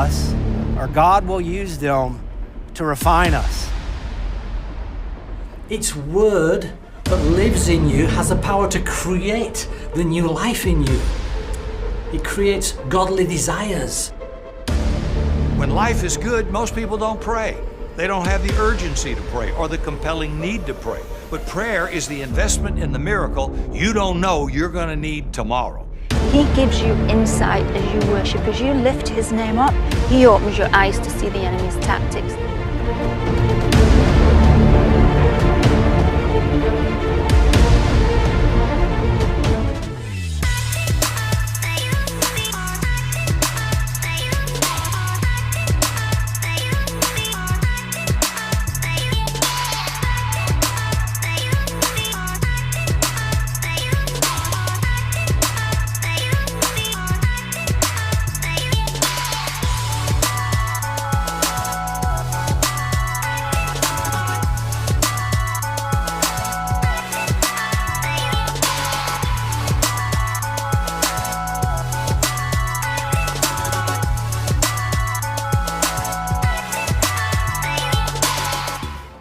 us, or God will use them to refine us. Its word that lives in you has the power to create the new life in you. It creates godly desires. When life is good, most people don't pray. They don't have the urgency to pray or the compelling need to pray. But prayer is the investment in the miracle you don't know you're going to need tomorrow. He gives you insight as you worship. As you lift his name up, he opens your eyes to see the enemy's tactics.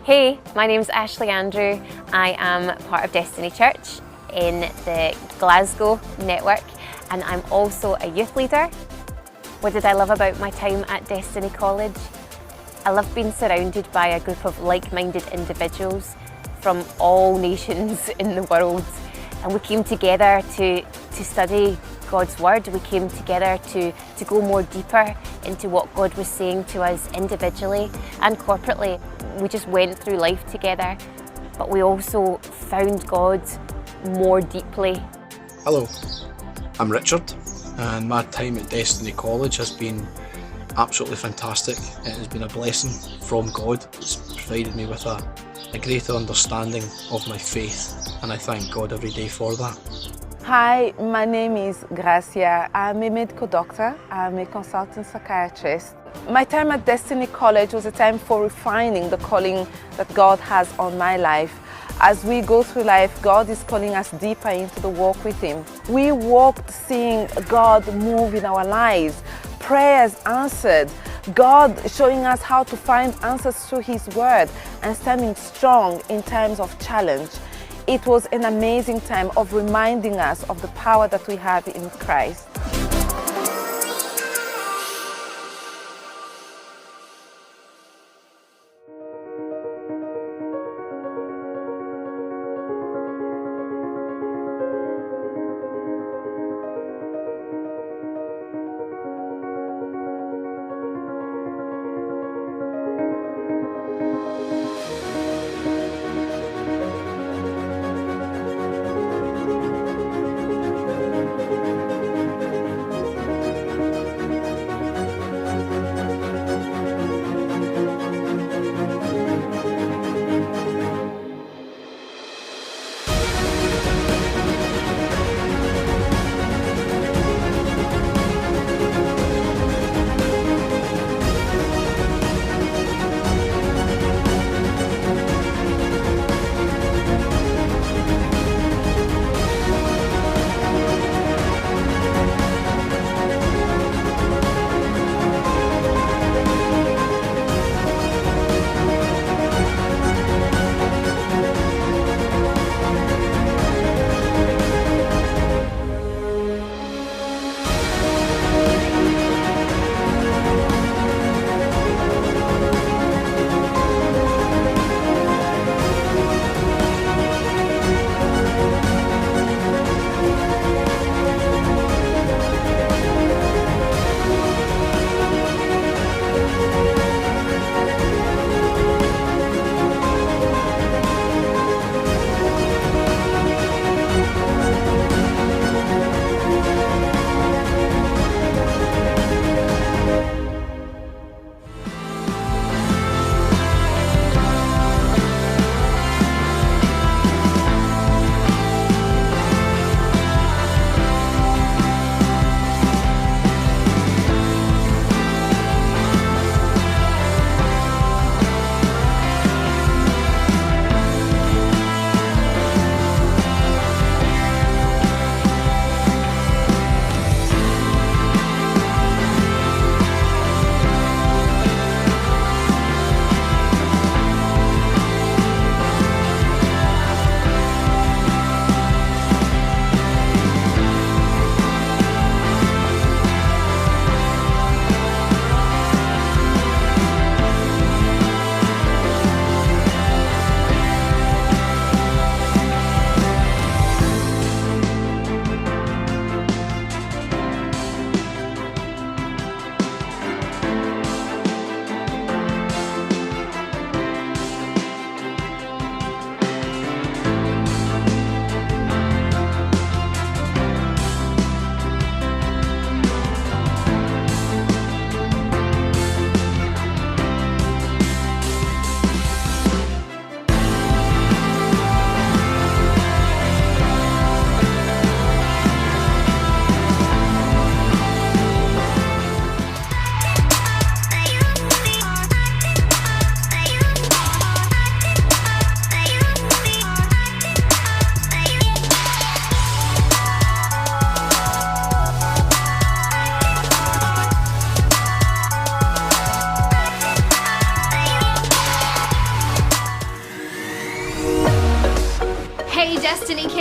Hey, my name's Ashley Andrew. I am part of Destiny Church in the Glasgow network, and I'm also a youth leader. What did I love about my time at Destiny College? I love being surrounded by a group of like-minded individuals from all nations in the world, and we came together to study God's Word. We came together to go more deeper into what God was saying to us individually and corporately. We just went through life together, but we also found God more deeply. Hello, I'm Richard, and my time at Destiny College has been absolutely fantastic. It has been a blessing from God. It's provided me with a greater understanding of my faith, and I thank God every day for that. Hi, my name is Gracia. I'm a medical doctor. I'm a consultant psychiatrist. My time at Destiny College was a time for refining the calling that God has on my life. As we go through life, God is calling us deeper into the walk with Him. We walked seeing God move in our lives, prayers answered, God showing us how to find answers through His Word and standing strong in times of challenge. It was an amazing time of reminding us of the power that we have in Christ.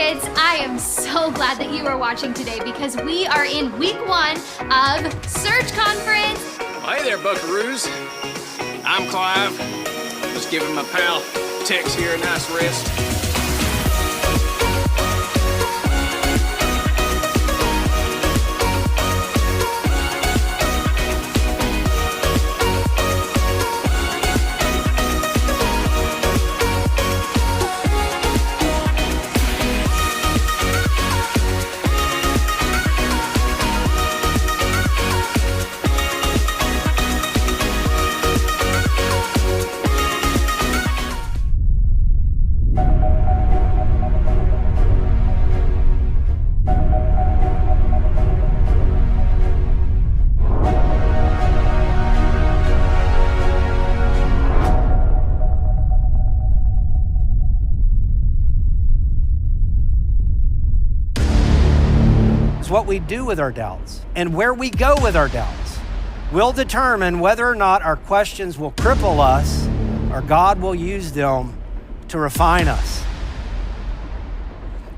kids, I am so glad that you are watching today because we are in week 1 of Search Conference. Hey there, buckaroos. I'm Clive. Just giving my pal Tex here a nice rest. What we do with our doubts and where we go with our doubts will determine whether or not our questions will cripple us or God will use them to refine us.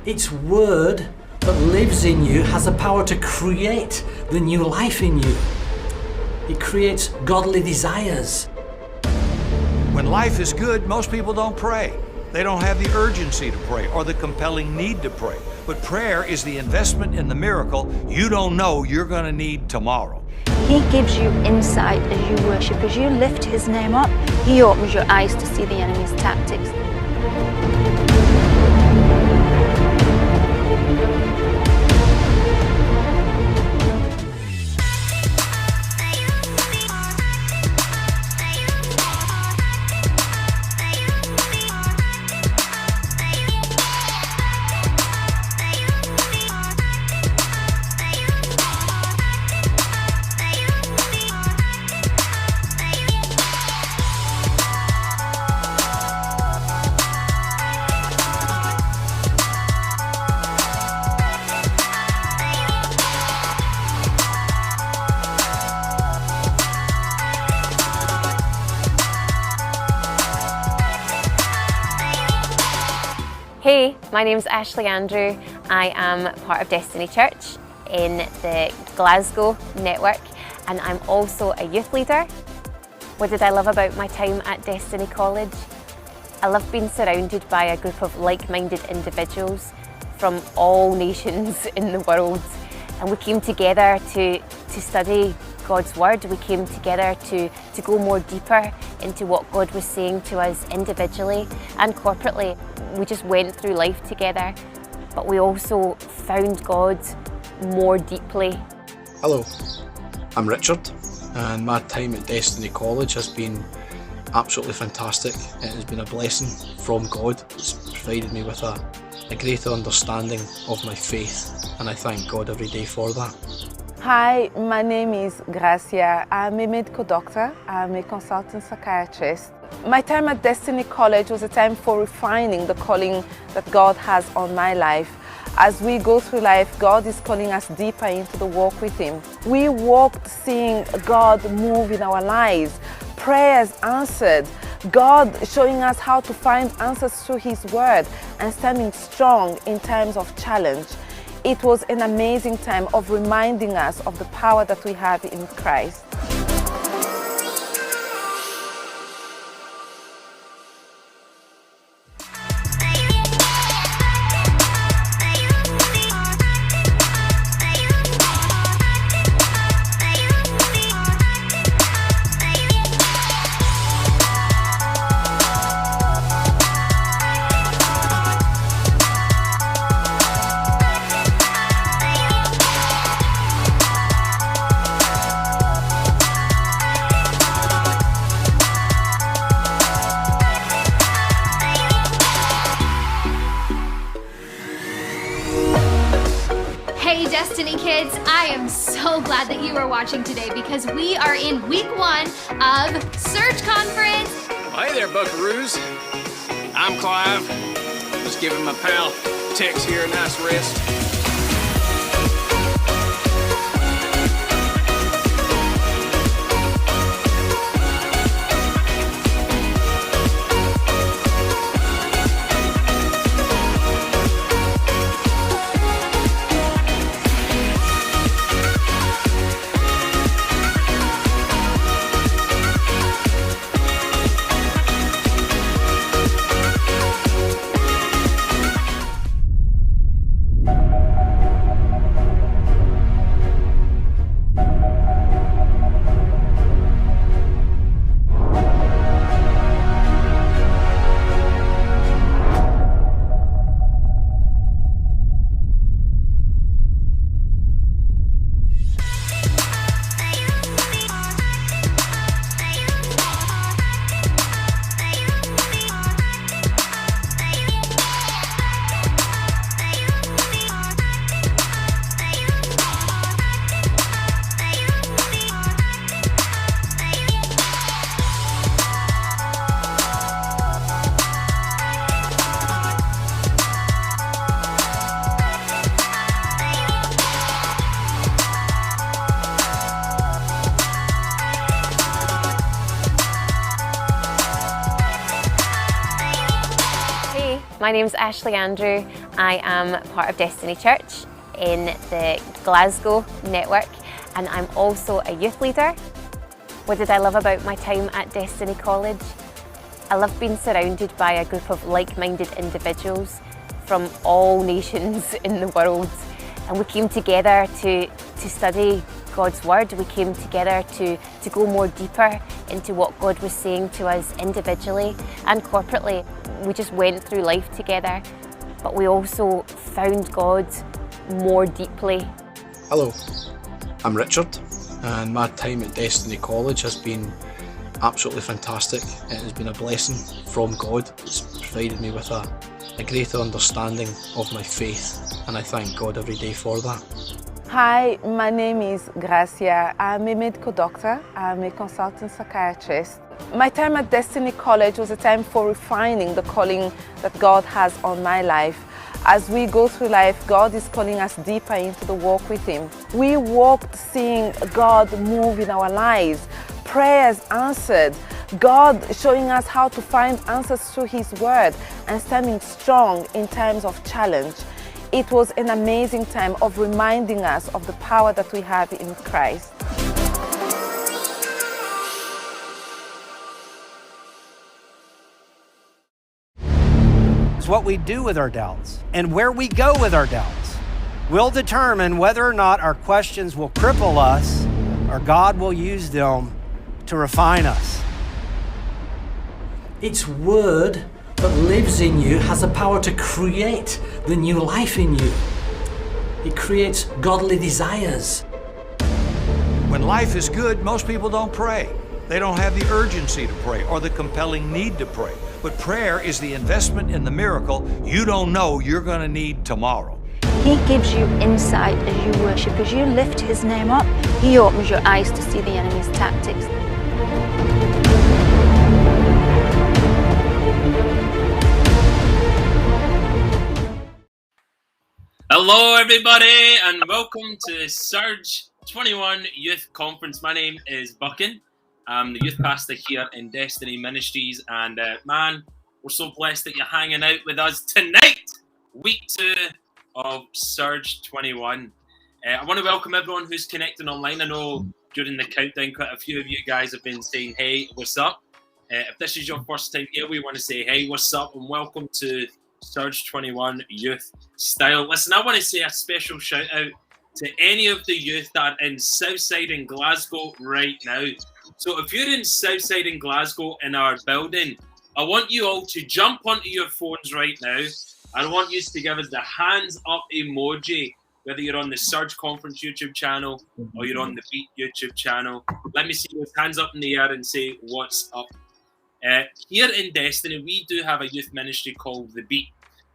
Its word that lives in you has the power to create the new life in you. It creates godly desires. When life is good, most people don't pray. They don't have the urgency to pray or the compelling need to pray. But prayer is the investment in the miracle you don't know you're going to need tomorrow. He gives you insight as you worship. As you lift his name up, he opens your eyes to see the enemy's tactics. Hey, my name's Ashley Andrew. I am part of Destiny Church in the Glasgow network, and I'm also a youth leader. What did I love about my time at Destiny College? I love being surrounded by a group of like-minded individuals from all nations in the world. And we came together to study God's Word. We came together to go more deeper into what God was saying to us individually and corporately. We just went through life together, but we also found God more deeply. Hello, I'm Richard, and my time at Destiny College has been absolutely fantastic. It has been a blessing from God. It's provided me with a greater understanding of my faith, and I thank God every day for that. Hi, my name is Gracia. I'm a medical doctor. I'm a consultant psychiatrist. My time at Destiny College was a time for refining the calling that God has on my life. As we go through life, God is calling us deeper into the walk with Him. We walked seeing God move in our lives, prayers answered, God showing us how to find answers through His Word and standing strong in times of challenge. It was an amazing time of reminding us of the power that we have in Christ. Hey Destiny kids, I am so glad that you are watching today because we are in week 1 of Search Conference. Hey there, buckaroos. I'm Clive. Just giving my pal Tex here a nice rest. my name's Ashley Andrew. I am part of Destiny Church in the Glasgow network, and I'm also a youth leader. What did I love about my time at Destiny College? I loved being surrounded by a group of like-minded individuals from all nations in the world, and we came together to study God's Word. We came together to go more deeper into what God was saying to us individually and corporately. We just went through life together, but we also found God more deeply. Hello, I'm Richard, and my time at Destiny College has been absolutely fantastic. It has been a blessing from God. It's provided me with a greater understanding of my faith, and I thank God every day for that. Hi, my name is Gracia. I'm a medical doctor. I'm a consultant psychiatrist. My time at Destiny College was a time for refining the calling that God has on my life. As we go through life, God is calling us deeper into the walk with Him. We walked seeing God move in our lives, prayers answered, God showing us how to find answers through His Word and standing strong in times of challenge. It was an amazing time of reminding us of the power that we have in Christ. It's what we do with our doubts and where we go with our doubts will determine whether or not our questions will cripple us or God will use them to refine us. Its Word that lives in you has the power to create the new life in you. It creates godly desires. When life is good, most people don't pray. They don't have the urgency to pray or the compelling need to pray. But prayer is the investment in the miracle you don't know you're going to need tomorrow. He gives you insight as you worship. As you lift His name up, He opens your eyes to see the enemy's tactics. Hello everybody and welcome to Surge 21 Youth Conference. My name is Buchan. I'm the youth pastor here in Destiny Ministries, and man, we're so blessed that you're hanging out with us tonight, week 2 of Surge 21. I want to welcome everyone who's connecting online. I know during the countdown quite a few of you guys have been saying hey, what's up? If this is your first time here, we want to say hey, what's up, and welcome to Surge 21 Youth Style. Listen, I want to say a special shout out to any of the youth that are in Southside in Glasgow right now. So if you're in Southside in Glasgow in our building, I want you all to jump onto your phones right now. I want you to give us the hands up emoji, whether you're on the Surge Conference YouTube channel or you're on the Beat YouTube channel. Let me see those hands up in the air and say what's up. Here in Destiny, we do have a youth ministry called The Beat.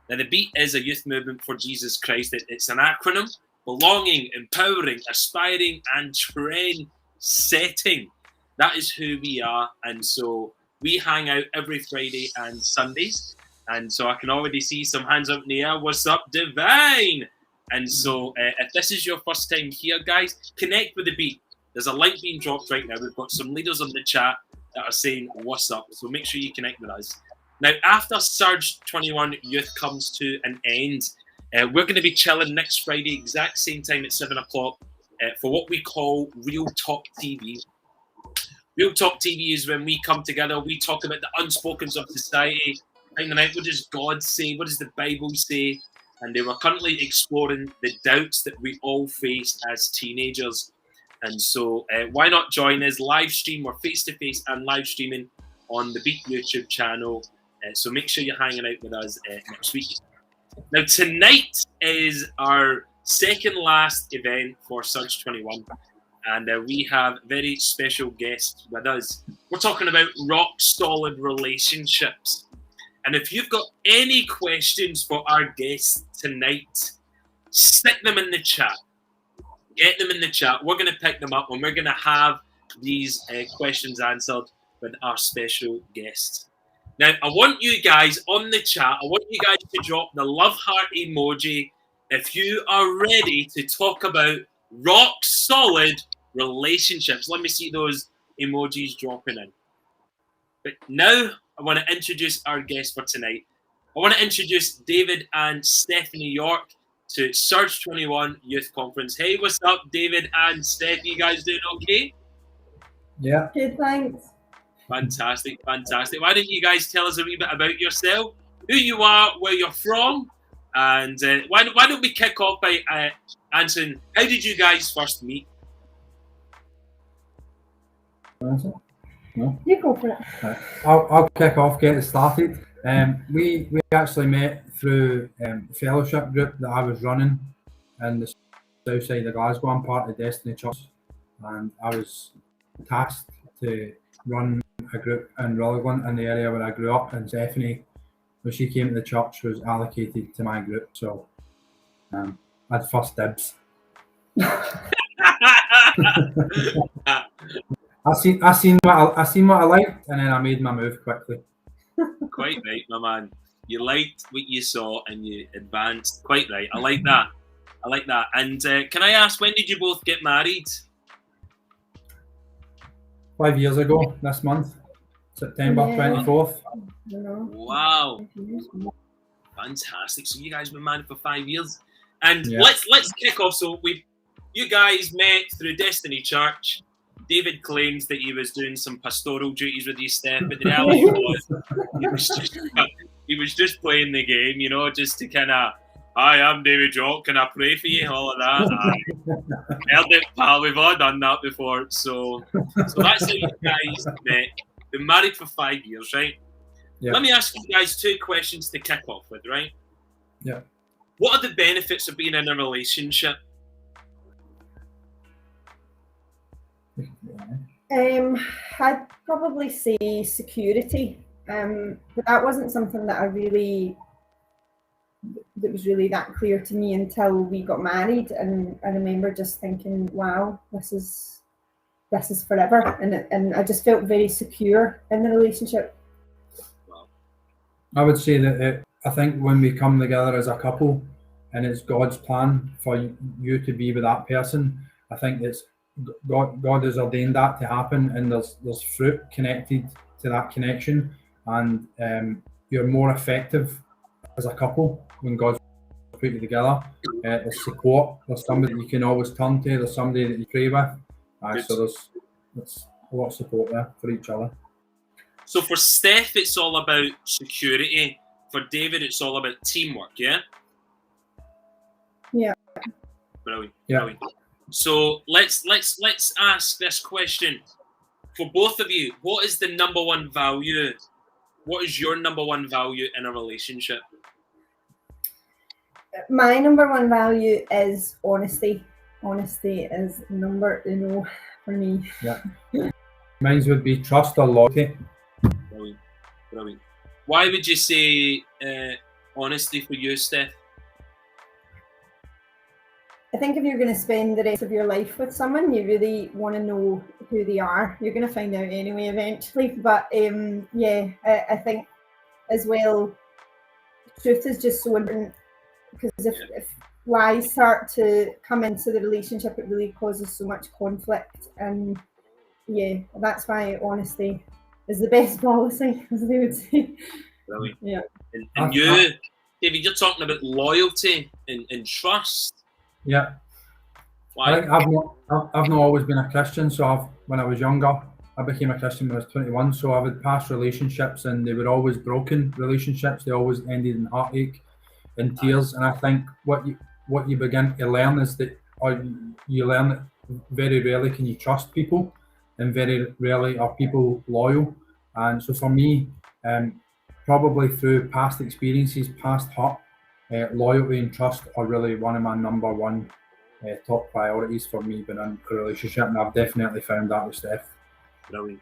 Now, The Beat is a youth movement for Jesus Christ. It's an acronym: belonging, empowering, aspiring, and trend-setting. That is who we are. And so we hang out every Friday and Sundays. And so I can already see some hands up in the air. What's up, Divine? And so if this is your first time here, guys, connect with The Beat. There's a link being dropped right now. We've got some leaders on the chat that are saying what's up, so make sure you connect with us. Now, after Surge 21 Youth comes to an end, we're going to be chilling next Friday, exact same time at 7 o'clock, for what we call Real Talk TV. Real Talk TV is when we come together, we talk about the unspokens of society, finding out what does God say, what does the Bible say, and they were currently exploring the doubts that we all face as teenagers. And so why not join us live stream or face-to-face and live streaming on the Beat YouTube channel. So make sure you're hanging out with us next week. Now, tonight is our second last event for Surge 21. And we have very special guests with us. We're talking about rock-solid relationships. And if you've got any questions for our guests tonight, stick them in the chat. Get them in the chat. We're going to pick them up and we're going to have these questions answered with our special guests. Now, I want you guys on the chat, I want you guys to drop the love heart emoji if you are ready to talk about rock solid relationships. Let me see those emojis dropping in. But now I want to introduce our guest for tonight. I want to introduce David and Stephanie York to Surge 21 Youth Conference. Hey, what's up, David and Steph? You guys doing okay? Yeah. Good, thanks. Fantastic. Why don't you guys tell us a wee bit about yourself, who you are, where you're from, and why don't we kick off by answering, how did you guys first meet? No? You go for it. Right. I'll kick off, get it started. We actually met through a fellowship group that I was running in the south side of Glasgow. I'm part of Destiny Church, and I was tasked to run a group in Rutherglen, in the area where I grew up, and Stephanie, when she came to the church, was allocated to my group, so I had first dibs. I seen what I liked, and then I made my move quickly. Quite right, my man. You liked what you saw and you advanced. Quite right. I like that. And can I ask, when did you both get married? 5 years ago this month, September 24th. Wow. Fantastic. So you guys have been married for 5 years. And Yeah. let's kick off. So you guys met through Destiny Church. David claims that he was doing some pastoral duties with you, Steph, but the reality was he was just playing the game, you know, just to kind of, hi, I'm David York, can I pray for you? All of that. Heard it, pal, we've all done that before. So that's how you guys met. Been married for 5 years, right? Yeah. Let me ask you guys 2 questions to kick off with, right? Yeah. What are the benefits of being in a relationship? I'd probably say security, but that wasn't something that was really that clear to me until we got married, and I remember just thinking, wow, this is forever, and I just felt very secure in the relationship. I would say that I think when we come together as a couple and it's God's plan for you to be with that person, I think it's God has ordained that to happen, and there's fruit connected to that connection, and you're more effective as a couple when God's put you together. There's support, there's somebody you can always turn to, there's somebody that you pray with, so there's a lot of support there for each other. So for Steph, it's all about security. For David, it's all about teamwork, yeah? Yeah. Brilliant. Yeah. Brilliant. So let's ask this question for both of you. What is the number one value? What is your number one value in a relationship? My number one value is honesty. Honesty is number for me. Yeah. Mine would be trust or loyalty. Brilliant. Why would you say honesty for you, Steph? I think if you're going to spend the rest of your life with someone, you really want to know who they are. You're going to find out anyway eventually. But I think as well, truth is just so important, because if lies start to come into the relationship, it really causes so much conflict. And that's why honesty is the best policy, as they would say. Brilliant. Yeah. And you, David, you're talking about loyalty and trust. Yeah. Why? I think I've not always been a Christian, so when I was younger, I became a Christian when I was 21, so I've had past relationships and they were always broken relationships. They always ended in heartache and tears, and I think what you begin to learn is that, or you learn that very rarely can you trust people, and very rarely are people loyal. And so for me, probably through past experiences, past hurt, loyalty and trust are really one of my number one top priorities for me being in a relationship, and I've definitely found that with Steph. Brilliant.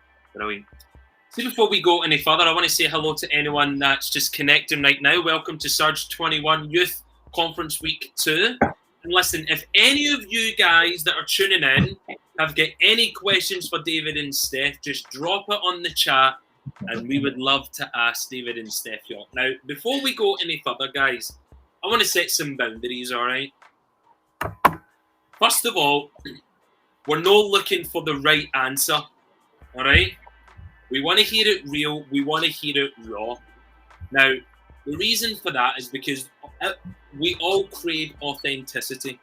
See, before we go any further, I want to say hello to anyone that's just connecting right now. Welcome to Surge 21 Youth Conference Week 2. And listen, if any of you guys that are tuning in have got any questions for David and Steph, just drop it on the chat, and we would love to ask David and Steph York. Now, before we go any further, guys, I want to set some boundaries, all right? First of all, we're not looking for the right answer, all right? We want to hear it real. We want to hear it raw. Now, The reason for that is because we all crave authenticity,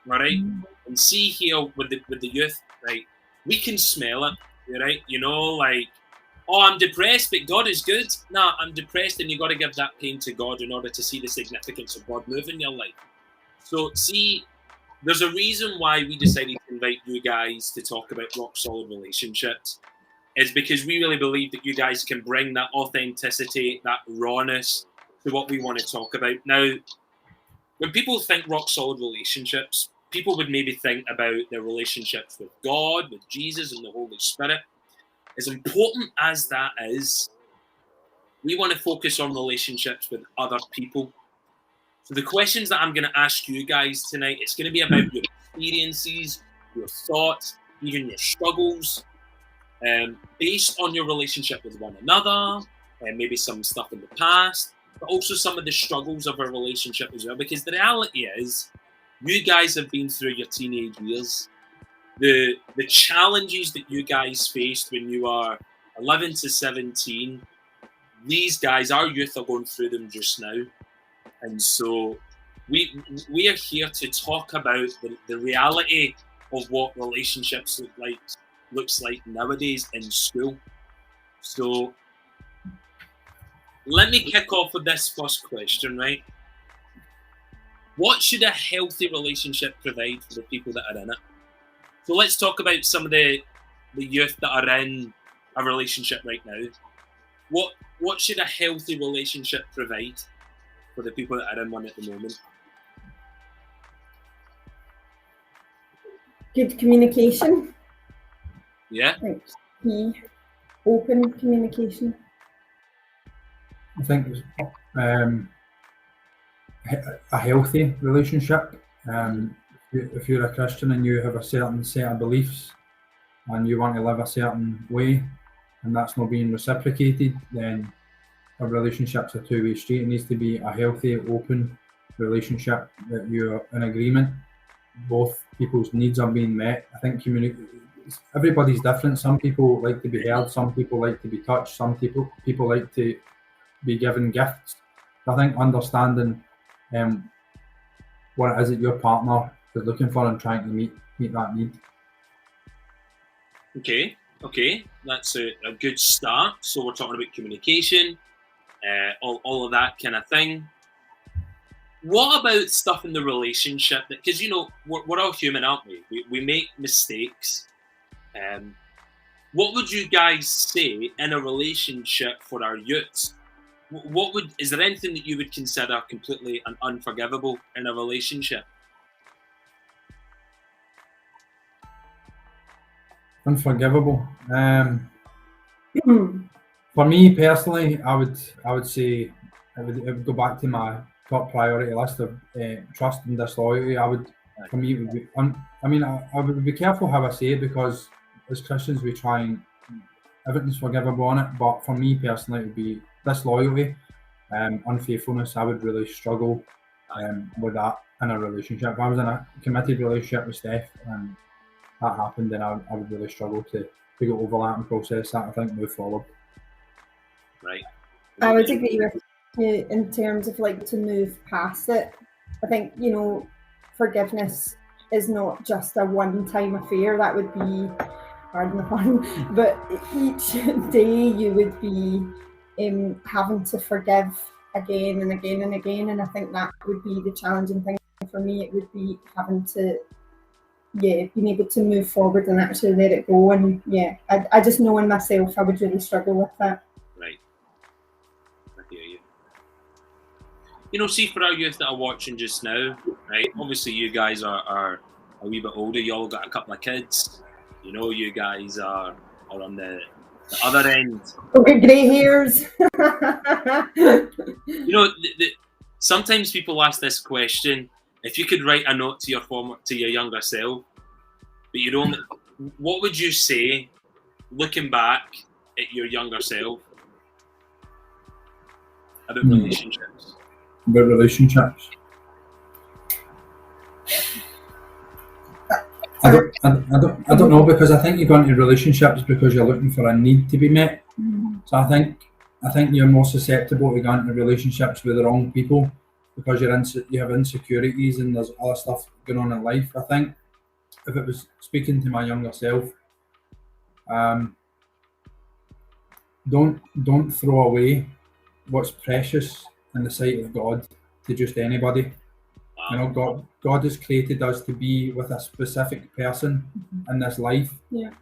all right? And see here with the youth, right? We can smell it, right? You know, like, oh, I'm depressed, but God is good. Nah, I'm depressed, and you got to give that pain to God in order to see the significance of God move in your life. So, see, there's a reason why we decided to invite you guys to talk about rock solid relationships. It's because we really believe that you guys can bring that authenticity, that rawness to what we want to talk about. Now, when people think rock solid relationships, people would maybe think about their relationships with God, with Jesus, and the Holy Spirit. As important as that is, we want to focus on relationships with other people. So the questions that I'm going to ask you guys tonight, it's going to be about your experiences, your thoughts, even your struggles, based on your relationship with one another, and maybe some stuff in the past, but also some of the struggles of a relationship as well. Because the reality is, you guys have been through your teenage years. The challenges that you guys faced when you are 11 to 17, these guys, our youth, are going through them just now. And so we are here to talk about the reality of what relationships looks like nowadays in school. So let me kick off with this first question, right? What should a healthy relationship provide for the people that are in it? So let's talk about some of the youth that are in a relationship right now. What should a healthy relationship provide for the people that are in one at the moment? Good communication. Yeah. Key. Open communication. I think a healthy relationship. If you're a Christian and you have a certain set of beliefs and you want to live a certain way and that's not being reciprocated, then a relationship's a two-way street. It needs to be a healthy, open relationship that you're in agreement. Both people's needs are being met. I think everybody's different. Some people like to be heard, some people like to be touched, some people like to be given gifts. I think understanding what it is that your partner is looking for and trying to meet that need. Okay, that's a good start. So we're talking about communication, all of that kind of thing. What about stuff in the relationship? Because, you know, we're all human, aren't we? We make mistakes. What would you guys say in a relationship for our youths? Is there anything that you would consider completely unforgivable in a relationship? Unforgivable. For me personally, I would say it would go back to my top priority list of trust and disloyalty. I would be careful how I say it, because as Christians we try and everything's forgivable on it. But for me personally, it would be disloyalty, unfaithfulness. I would really struggle with that in a relationship. If I was in a committed relationship with Steph and that happened, then I would really struggle to go over that and process that. I think move forward. Right. I would agree with you in terms of to move past it. I think, forgiveness is not just a one-time affair. That would be pardon the pun, but each day you would be having to forgive again and again and again. And I think that would be the challenging thing for me. It would be having to being able to move forward and actually let it go. And I just know in myself I would really struggle with that. Right. I hear you. See, for our youth that are watching just now, right, obviously you guys are a wee bit older. You all got a couple of kids. You guys are on the other end. Okay, grey hairs. Sometimes people ask this question: if you could write a note to your younger self, but you don't, what would you say, looking back at your younger self, about relationships? About relationships. I don't know, because I think you go into relationships because you're looking for a need to be met. So I think I think you're more susceptible to going into relationships with the wrong people because you have insecurities and there's other stuff going on in life. I think if it was speaking to my younger self, don't throw away what's precious in the sight of God to just anybody. You know, God has created us to be with a specific person in this life,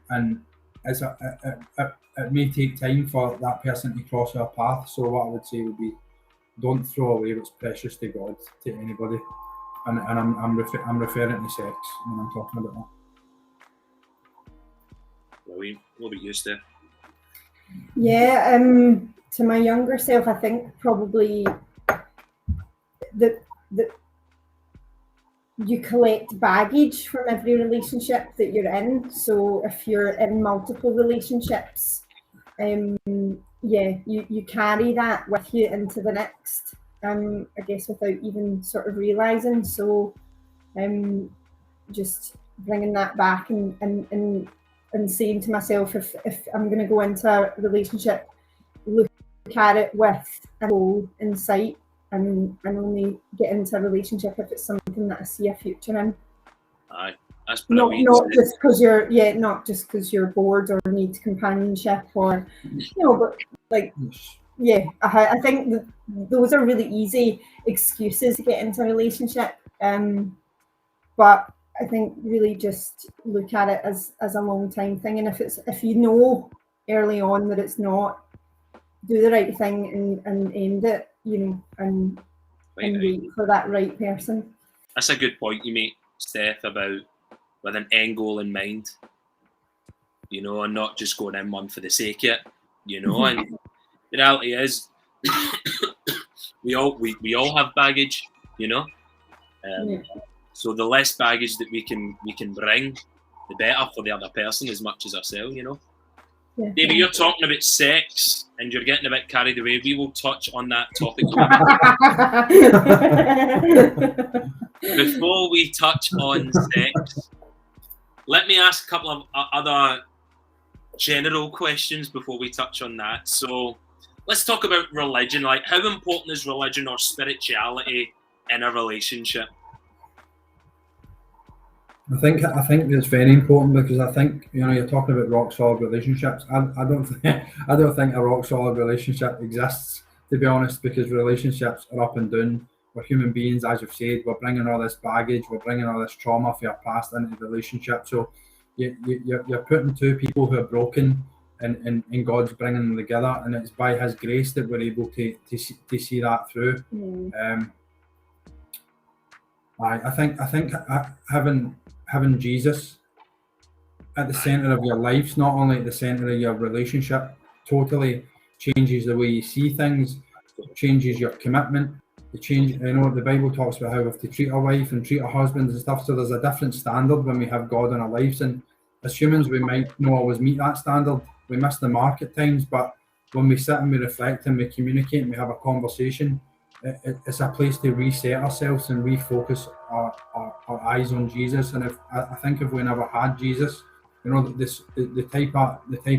and it may take time for that person to cross our path. So what I would say would be, don't throw away what's precious to God to anybody, and I'm referring to sex when I'm talking about that. What about you, Steph? Yeah, to my younger self, I think probably that you collect baggage from every relationship that you're in. So if you're in multiple relationships, you carry that with you into the next, I guess, without even sort of realizing. So just bringing that back and saying to myself, if I'm going to go into a relationship, look at it with a goal in sight, and only get into a relationship if it's something that I see a future in. Aye, that's not brilliant. just because you're bored or need companionship, or but like I think that those are really easy excuses to get into a relationship. But I think really just look at it as a long time thing, and if you know early on that it's not, do the right thing and end it, and wait for that right person. That's a good point you make, Steph, about with an end goal in mind, and not just going in one for the sake of it, and the reality is we all have baggage, so the less baggage that we can bring, the better for the other person as much as ourselves, Yeah. Davey, you're talking about sex and you're getting a bit carried away. We will touch on that topic. Before we touch on sex, let me ask a couple of other general questions before we touch on that. So let's talk about religion. Like, how important is religion or spirituality in a relationship? I think it's very important, because I think you're talking about rock solid relationships. I don't think a rock solid relationship exists, to be honest, because relationships are up and down. We're human beings, as you've said. We're bringing all this baggage, we're bringing all this trauma for our past into the relationship. So you're putting two people who are broken, and God's bringing them together, and it's by His grace that we're able to see that through. I think having Jesus at the center of your life, not only at the center of your relationship, totally changes the way you see things, changes your commitment. The Bible talks about how we have to treat our wife and treat our husbands and stuff. So there's a different standard when we have God in our lives, and as humans we might not always meet that standard. We miss the mark at times, but when we sit and we reflect and we communicate and we have a conversation, it's a place to reset ourselves and refocus our eyes on Jesus. And I think if we never had Jesus, the type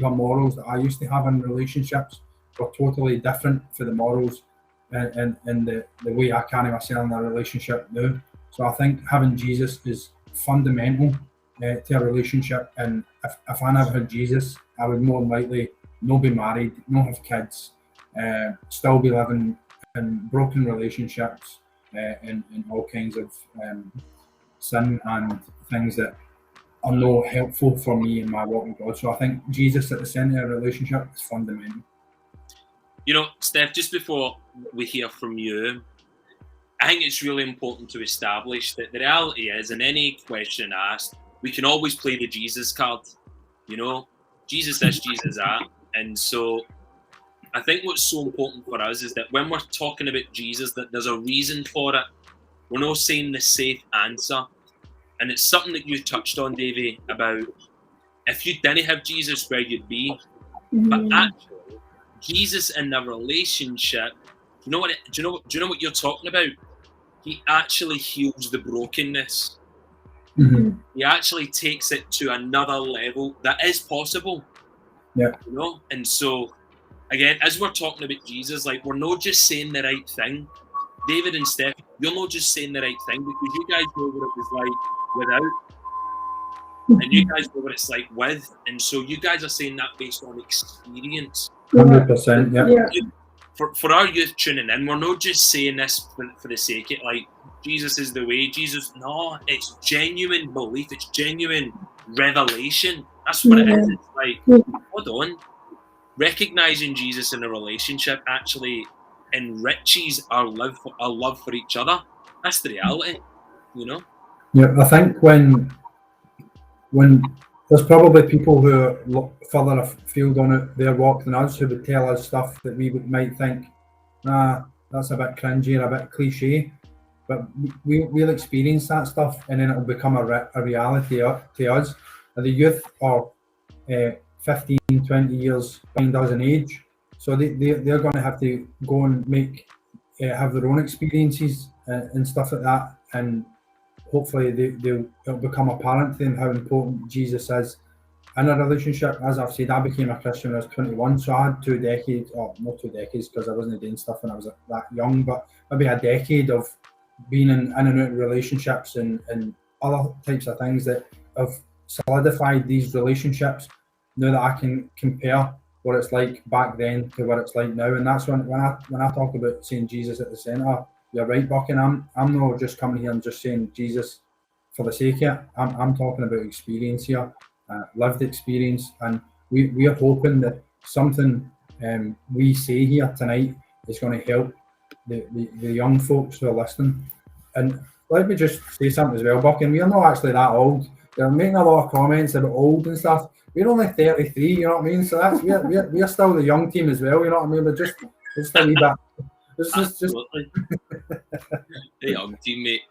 of morals that I used to have in relationships were totally different for the morals and the way I carry myself in a relationship now. So I think having Jesus is fundamental to a relationship. And if I never had Jesus, I would more than likely not be married, not have kids, still be living in broken relationships, in all kinds of sin and things that are not helpful for me in my walk with God. So I think Jesus at the centre of a relationship is fundamental. Steph, just before we hear from you, I think it's really important to establish that the reality is, in any question asked, we can always play the Jesus card. Jesus this, Jesus that. And so I think what's so important for us is that when we're talking about Jesus, that there's a reason for it. We're not saying the safe answer. And it's something that you touched on, Davey, about if you didn't have Jesus, where you'd be. But actually, Jesus in the relationship, do you know what you're talking about? He actually heals the brokenness. He actually takes it to another level that is possible. Yeah. And so again, as we're talking about Jesus, like, we're not just saying the right thing. David and Steph, you're not just saying the right thing, because you guys know what it was like without, and you guys know what it's like with, and so you guys are saying that based on experience. 100%, yeah. For our youth tuning in, we're not just saying this for the sake of, like, Jesus is the way, Jesus. No, it's genuine belief, it's genuine revelation. That's what it is. It's like, hold on, recognizing Jesus in a relationship actually enriches our love for each other. That's the reality, you know. Yeah, I think when there's probably people who are further afield on their walk than us, who would tell us stuff that we might think, that's a bit cringy or a bit cliche, but we'll experience that stuff, and then it'll become a reality to us. And the youth are 15, 20 years behind us in age, so they're going to have to go and have their own experiences and stuff like that, and hopefully it'll become apparent to them how important Jesus is in a relationship. As I've said, I became a Christian when I was 21, so I had 2 decades, or not 2 decades because I wasn't doing stuff when I was that young, but maybe a decade of being in and out of relationships and other types of things that have solidified these relationships. Now that I can compare what it's like back then to what it's like now, and that's when I talk about saying Jesus at the centre. You're right, Buck, and I'm not just coming here and just saying Jesus for the sake of it. I'm talking about experience here, lived experience, and we are hoping that something we say here tonight is going to help the young folks who are listening. And let me just say something as well, Buck, and we're not actually that old. They're making a lot of comments about old and stuff. We're only 33, you know what I mean? So that's we're still the young team as well, you know what I mean? But just a wee bit. Absolutely. The young teammate.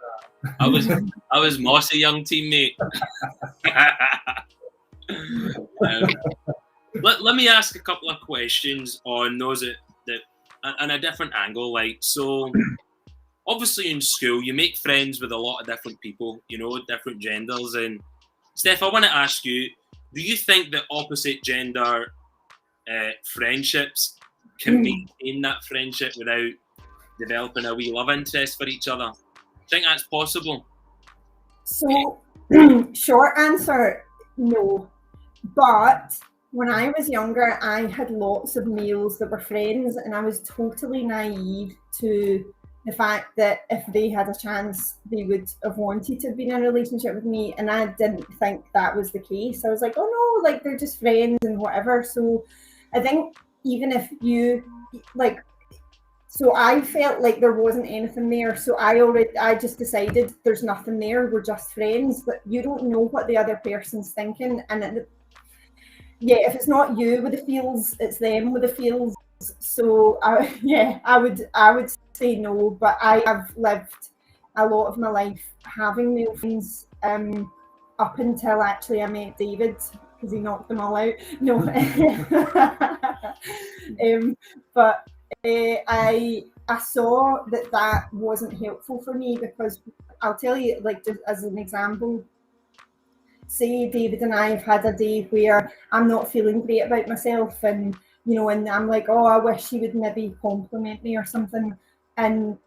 I was Moss, a young teammate. Let me ask a couple of questions on those that on a different angle. Like, so obviously in school you make friends with a lot of different people, you know, different genders. And Steph, I want to ask you, do you think that opposite gender friendships can maintain that friendship without developing a wee love interest for each other? Think that's possible? So, short answer, no. But when I was younger, I had lots of males that were friends, and I was totally naive to the fact that if they had a chance, they would have wanted to be in a relationship with me, and I didn't think that was the case. I was like, oh no, like, they're just friends and whatever. So I think even if you, like, so I felt like there wasn't anything there. So I just decided there's nothing there. We're just friends, but you don't know what the other person's thinking. And if it's not you with the feels, it's them with the feels. So I would say no, but I have lived a lot of my life having male friends up until actually I met David, because he knocked them all out. No, but I saw that wasn't helpful for me, because I'll tell you, like, just as an example, say David and I have had a day where I'm not feeling great about myself, and you know, and I'm like, oh, I wish he would maybe compliment me or something, and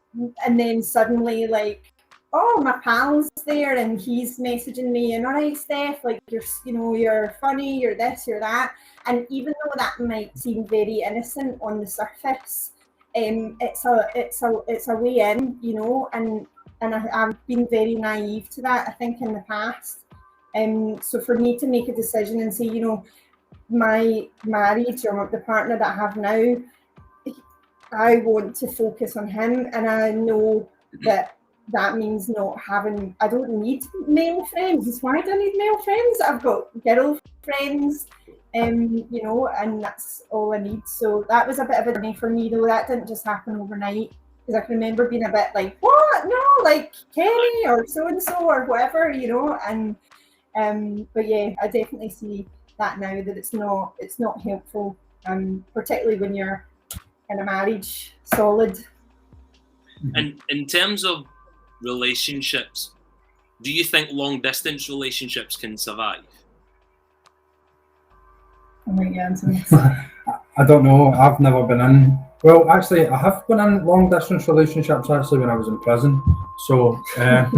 then suddenly, like, oh, my pal's there and he's messaging me, and all right, Steph, like, you're funny, you're this, you're that. And even though that might seem very innocent on the surface, it's a way in, you know, and I've been very naive to that, I think, in the past. So for me to make a decision and say, you know, my marriage or the partner that I have now, I want to focus on him, and I know that means not having, I don't need male friends. Why do I need male friends? I've got girl friends, you know, and that's all I need. So that was a bit of a journey for me, though. That didn't just happen overnight, because I can remember being a bit like, what? No, like Kenny or so-and-so or whatever, you know. And but yeah, I definitely see that now, that it's not helpful, particularly when you're in a marriage solid. And in terms of relationships, do you think long distance relationships can survive? I might answer this. I I don't know. I've never been in. Well, actually, I have been in long distance relationships actually when I was in prison. So I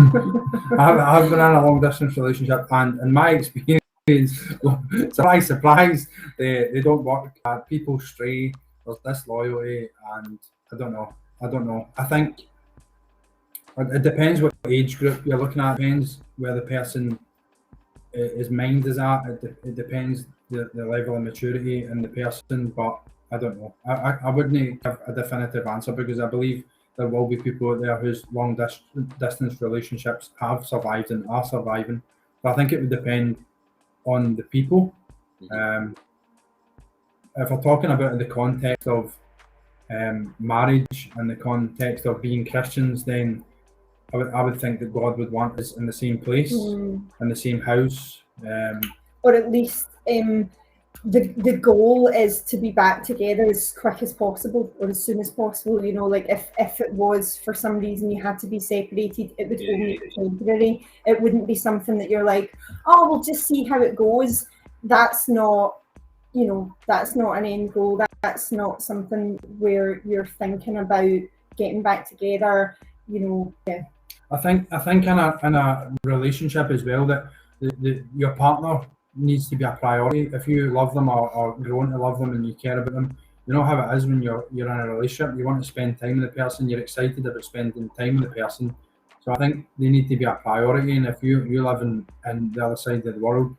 have been in a long distance relationship, and in my experience, surprise, surprise, they don't work. People stray. There's disloyalty, and I don't know. I think it depends what age group you're looking at. It depends where the person his mind is at. It depends the level of maturity in the person, but I don't know. I wouldn't have a definitive answer because I believe there will be people out there whose long distance relationships have survived and are surviving. But I think it would depend on the people. If we're talking about in the context of marriage and the context of being Christians, then I would think that God would want us in the same place, in the same house. Or at least the goal is to be back together as quick as possible or as soon as possible. You know, like if it was for some reason you had to be separated, it would only be temporary. It wouldn't be something that you're like, oh, we'll just see how it goes. That's not, you know, that's not an end goal. That's not something where you're thinking about getting back together. You know, yeah. I think in a relationship as well that your partner needs to be a priority. If you love them or grown to love them and you care about them, you know how it is when you're in a relationship. You want to spend time with the person. You're excited about spending time with the person. So I think they need to be a priority. And if you live in the other side of the world,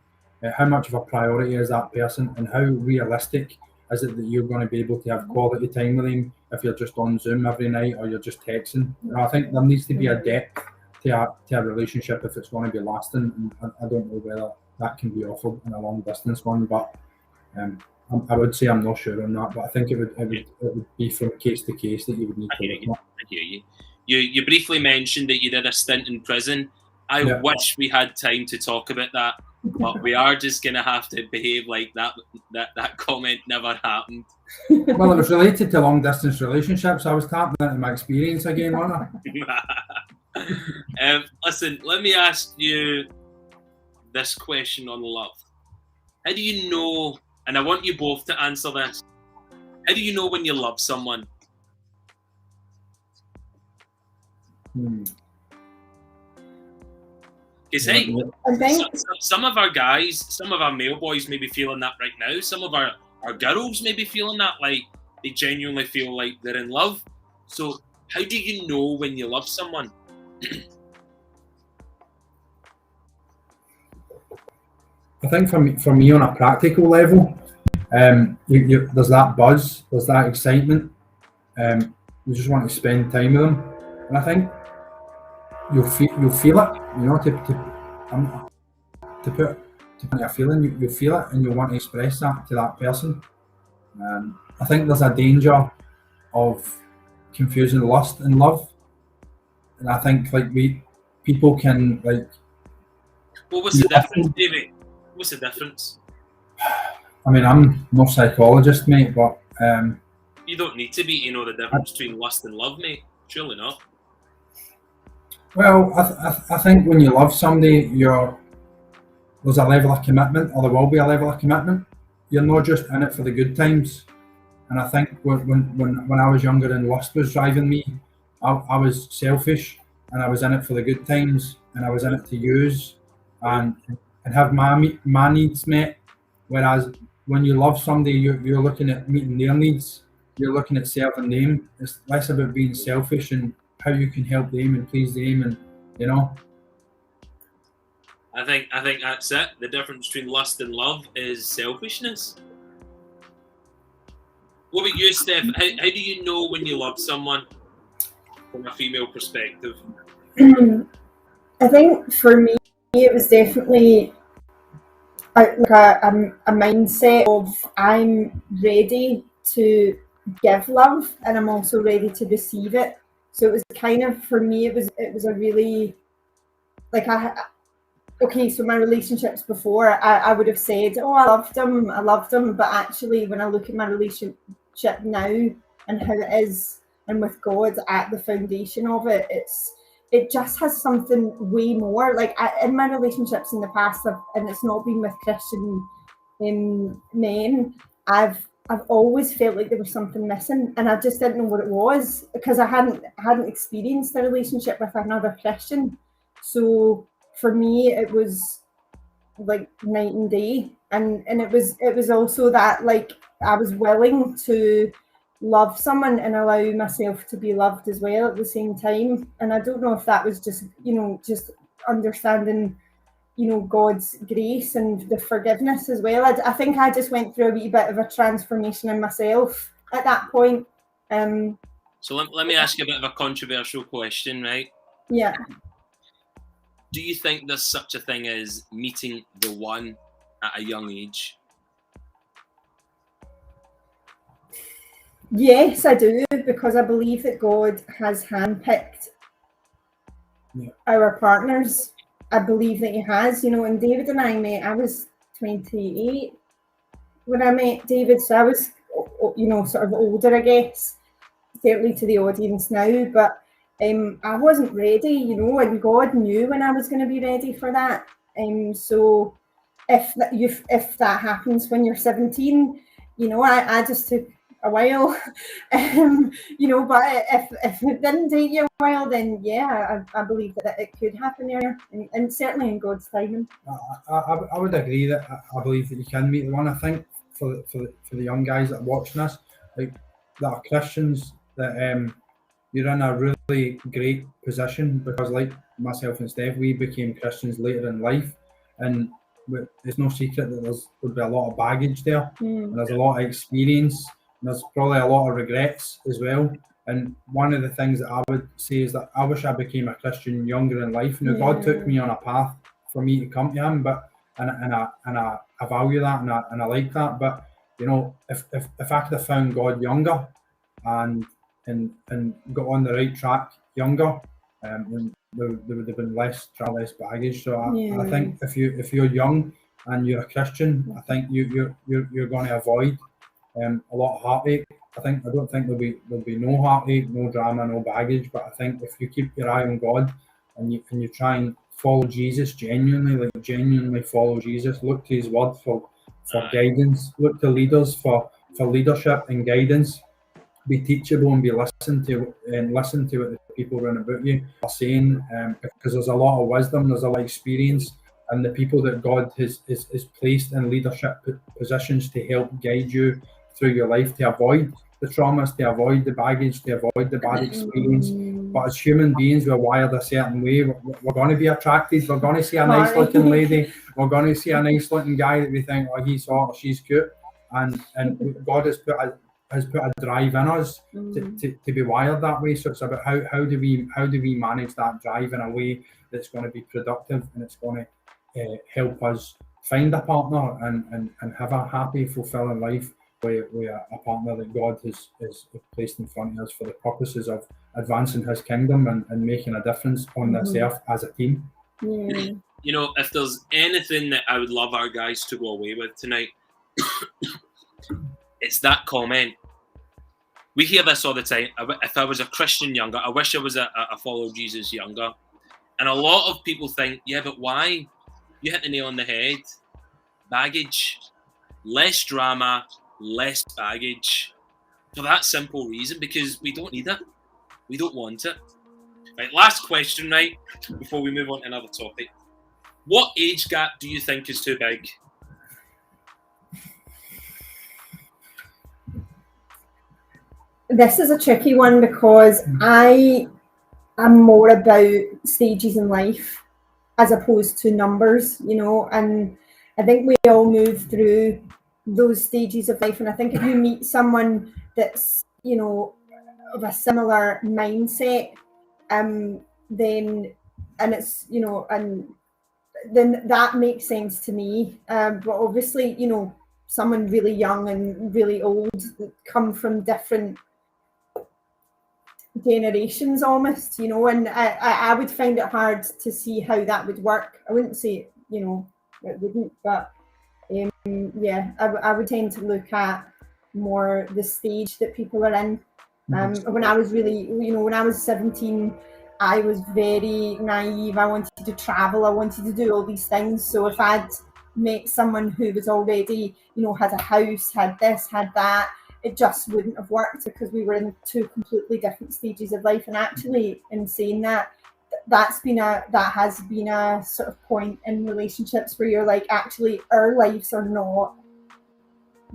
how much of a priority is that person, and how realistic is it that you're going to be able to have quality time with them if you're just on Zoom every night or you're just texting? You know, I think there needs to be a depth to a relationship if it's going to be lasting. And I don't know whether that can be offered in a long distance one, but I would say I'm not sure on that. But I think it would be from case to case that you would need to look at. I hear you. You briefly mentioned that you did a stint in prison. I wish we had time to talk about that, but we are just going to have to behave like that comment never happened. Well, it was related to long distance relationships. I was tapping into my experience again, wasn't I? Listen, let me ask you this question on love. How do you know, and I want you both to answer this, how do you know when you love someone? Because hey, some of our guys, some of our male boys may be feeling that right now. Some of our girls may be feeling that, like they genuinely feel like they're in love. So how do you know when you love someone? I think for me on a practical level, there's that buzz, there's that excitement. You just want to spend time with them, and I think you'll feel it. You know, to put a feeling, you feel it, and you want to express that to that person. I think there's a danger of confusing lust and love, and I think people can like. What was the difference, David? What's the difference? I mean, I'm no psychologist, mate, but you don't need to be. You know the difference between lust and love, mate. Surely not. Well, I think when you love somebody, there's a level of commitment, or there will be a level of commitment. You're not just in it for the good times. And I think when I was younger and lust was driving me, I was selfish, and I was in it for the good times, and I was in it to use and have my needs met. Whereas when you love somebody, you're looking at meeting their needs. You're looking at serving them. It's less about being selfish and how you can help them and please them, and you know. I think that's it. The difference between lust and love is selfishness. What about you, Steph? How do you know when you love someone from a female perspective? I think for me, it was definitely a mindset of I'm ready to give love and I'm also ready to receive it. So it was kind of, for me, it was a really, like, okay, so my relationships before, I would have said, oh, I loved him, but actually when I look at my relationship now and how it is, and with God at the foundation of it, it just has something way more. Like in my relationships in the past, and it's not been with Christian men, I've I've always felt like there was something missing, and I just didn't know what it was because I hadn't experienced a relationship with another Christian. So for me, it was like night and day, and it was also that, like, I was willing to love someone and allow myself to be loved as well at the same time. And I don't know if that was just, just understanding, God's grace and the forgiveness as well. I think I just went through a wee bit of a transformation in myself at that point. So let me ask you a bit of a controversial question, right? Yeah. Do you think there's such a thing as meeting the one at a young age? Yes, I do, because I believe that God has handpicked our partners. I believe that he has. When David and I met, I was 28 when I met David, so I was, sort of older, I guess, certainly to the audience now, but I wasn't ready, and God knew when I was going to be ready for that. So if that happens when you're 17, I just took a while, but if it didn't take you a while, then yeah, I believe that it could happen earlier, and certainly in God's timing. I would agree that I believe that you can meet the one. I think for the young guys that are watching us, like, that are Christians, that you're in a really great position, because like myself and Steph, we became Christians later in life, and it's no secret that would be a lot of baggage there, and there's a lot of experience. There's probably a lot of regrets as well. And one of the things that I would say is that I wish I became a Christian younger in life. God took me on a path for me to come to him, but and I value that, and I like that. But if I could have found God younger and got on the right track younger, then there would have been less baggage. So I think if you're young and you're a Christian, I think you're going to avoid a lot of heartache. I don't think there'll be no heartache, no drama, no baggage. But I think if you keep your eye on God and you try and follow Jesus genuinely follow Jesus, look to his word for guidance, look to leaders for leadership and guidance, be teachable and listen to what the people around about you are saying, because there's a lot of wisdom, there's a lot of experience, and the people that God has placed in leadership positions to help guide you through your life, to avoid the traumas, to avoid the baggage, to avoid the bad experience. But as human beings, we're wired a certain way. We're going to be attracted. We're going to see a nice looking lady. We're going to see a nice looking guy that we think, oh, he's hot or she's cute. And God has put a drive in us to be wired that way. So it's about how do we manage that drive in a way that's going to be productive, and it's going to help us find a partner and have a happy, fulfilling life with a partner that God has placed in front of us for the purposes of advancing his kingdom and making a difference on this earth as a team. If there's anything that I would love our guys to go away with tonight, it's that comment. We hear this all the time. If I was a Christian younger, I wish I was a follow Jesus younger. And a lot of people think, yeah, but why? You hit the nail on the head. Baggage. Less drama, less baggage. For that simple reason, because we don't need it. We don't want it. Right, last question, right, before we move on to another topic. What age gap do you think is too big? This is a tricky one, because I am more about stages in life as opposed to numbers, and I think we all move through those stages of life. And I think if you meet someone that's, of a similar mindset, then that makes sense to me. But obviously, someone really young and really old come from different generations almost, and I would find it hard to see how that would work. I wouldn't say, it wouldn't, but I would tend to look at more the stage that people are in. When I was really, when I was 17, I was very naive. I wanted to travel. I wanted to do all these things. So if I'd met someone who was already, you know, had a house, had this, had that, it just wouldn't have worked because we were in two completely different stages of life. And actually, in saying that, that has been a sort of point in relationships where you're like, actually, our lives are not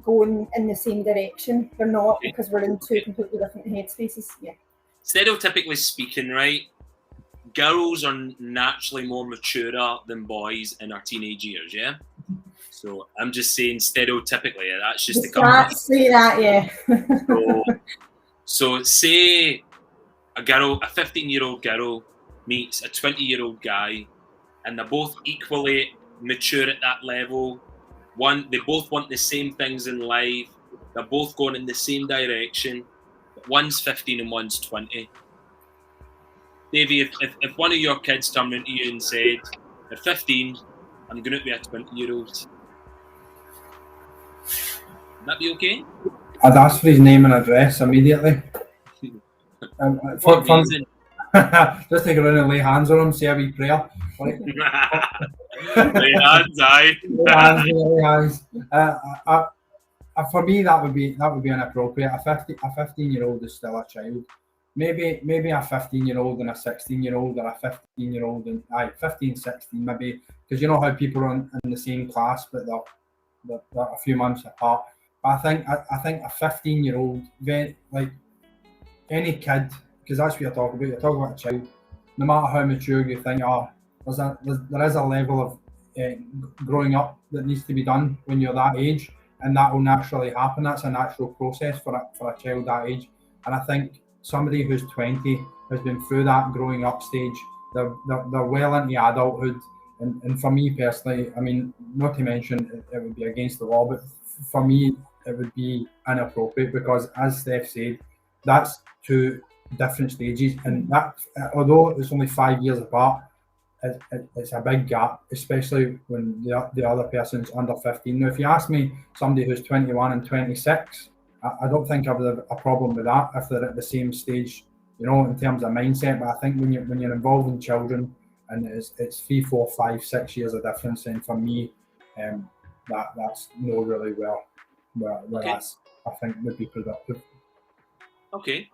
going in the same direction. They're not, because we're in two completely different headspaces. Yeah. Stereotypically speaking, right, girls are naturally more mature than boys in our teenage years, yeah? So I'm just saying stereotypically, that's just the company. Say that, yeah. So say a 15-year-old girl meets a 20-year-old guy, and they're both equally mature at that level. They both want the same things in life. They're both going in the same direction. But one's 15 and one's 20. Davey, if one of your kids turned into you and said, at 15, I'm going to be a 20-year-old, would that be okay? I'd ask for his name and address immediately. Just take around and lay hands on him, say a wee prayer. Lay hands, aye. Lay hands. For me, that would be inappropriate. A 15-year-old is still a child. Maybe a 15-year-old and a 16-year-old, or a 15-year-old and 15, 16 maybe, because you know how people are in the same class, but they're a few months apart. But I think a 15-year-old, like any kid, because that's what you're talking about. You're talking about a child. No matter how mature you think, there is a level of growing up that needs to be done when you're that age, and that will naturally happen. That's a natural process for a child that age. And I think somebody who's 20 has been through that growing up stage. They're well into adulthood. And for me personally, I mean, not to mention it would be against the law, but for me, it would be inappropriate because, as Steph said, that's two different stages. And that, although it's only 5 years apart, it's a big gap, especially when the other person's under 15. Now, if you ask me, somebody who's 21 and 26, I don't think I would have a problem with that if they're at the same stage, you know, in terms of mindset. But I think when you're involving children, and it's 3, 4, 5, 6 years of difference, and for me, that's not really where Okay. I think would be productive. Okay.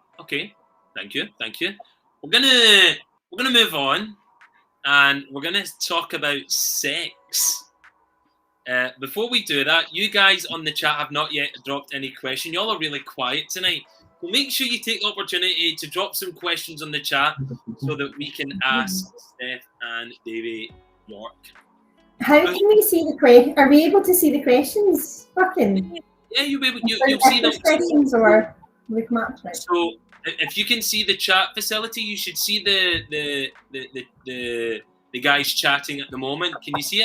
Thank you. We're gonna move on, and we're gonna talk about sex. Before we do that, you guys on the chat have not yet dropped any question. Y'all are really quiet tonight. So make sure you take the opportunity to drop some questions on the chat so that we can ask Steph and Davey York. How can we see the question? Are we able to see the questions? Fucking. Yeah, you'll see them. Questions or we come up to it. So if you can see the chat facility, you should see the guys chatting at the moment. Can you see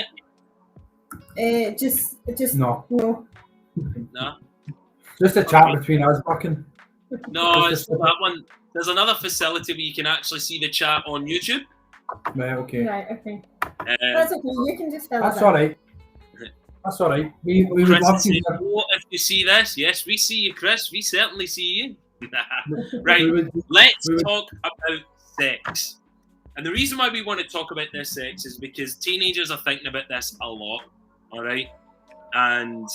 it? Just No. No. Just a chat between us, Bucking. No, it's that one. There's another facility where you can actually see the chat on YouTube. Right, okay. Right, okay. That's okay. You can just fill That's it all out. right. That's all right. We would Chris love is to saying, hear. "Oh, if you see this, yes, we see you, Chris. We certainly see you." Right. We would- Let's we would- talk about sex. And the reason why we want to talk about this sex is because teenagers are thinking about this a lot. All right. And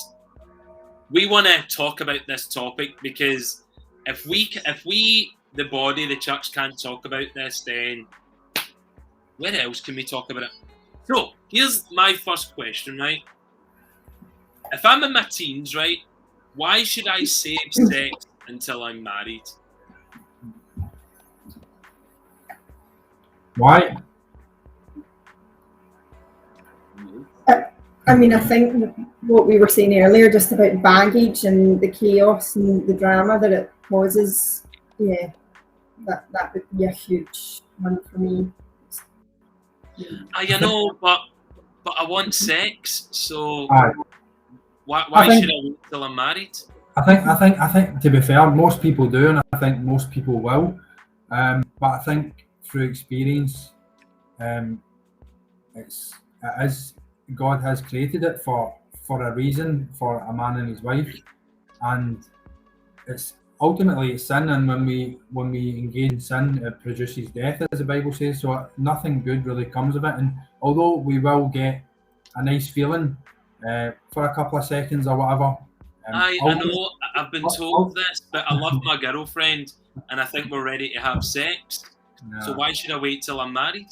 we want to talk about this topic because if we, the body, the church, can't talk about this, then where else can we talk about it? So here's my first question, right? If I'm in my teens, right, why should I save sex until I'm married? Why? I mean, I think what we were saying earlier, just about baggage and the chaos and the drama that it causes, yeah, that would be a huge one for me. I know, but I want sex, so Aye. why I think- should I wait till I'm married? I think to be fair, most people do, and I think most people will. But I think through experience, it is God has created it for a reason, for a man and his wife, and it's ultimately sin. And when we engage in sin, it produces death, as the Bible says. So nothing good really comes of it. And although we will get a nice feeling for a couple of seconds or whatever. I know, I've been told this, but I love my girlfriend and I think we're ready to have sex. So why should I wait till I'm married?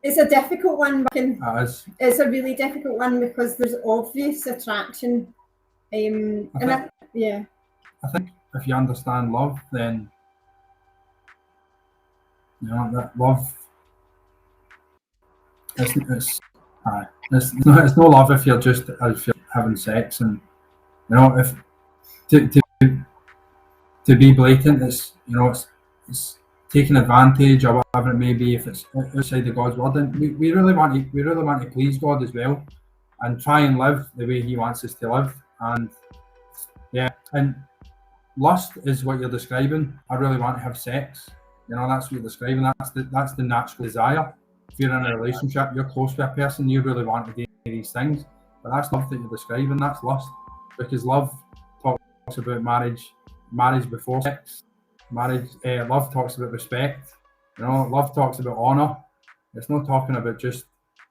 It's a difficult one. It's a really difficult one because there's obvious attraction. I think if you understand love, then that love. It's no love if you're having sex, and if to be blatant, it's taking advantage or whatever it may be if it's outside of God's word. And we really want to please God as well, and try and live the way He wants us to live. And lust is what you're describing. I really want to have sex. That's what you're describing. That's the natural desire. If you're in a relationship, you're close to a person, you really want to do these things. But that's love that you're describing. That's lust, because love talks about marriage before sex. Love talks about respect. Love talks about honour. It's not talking about just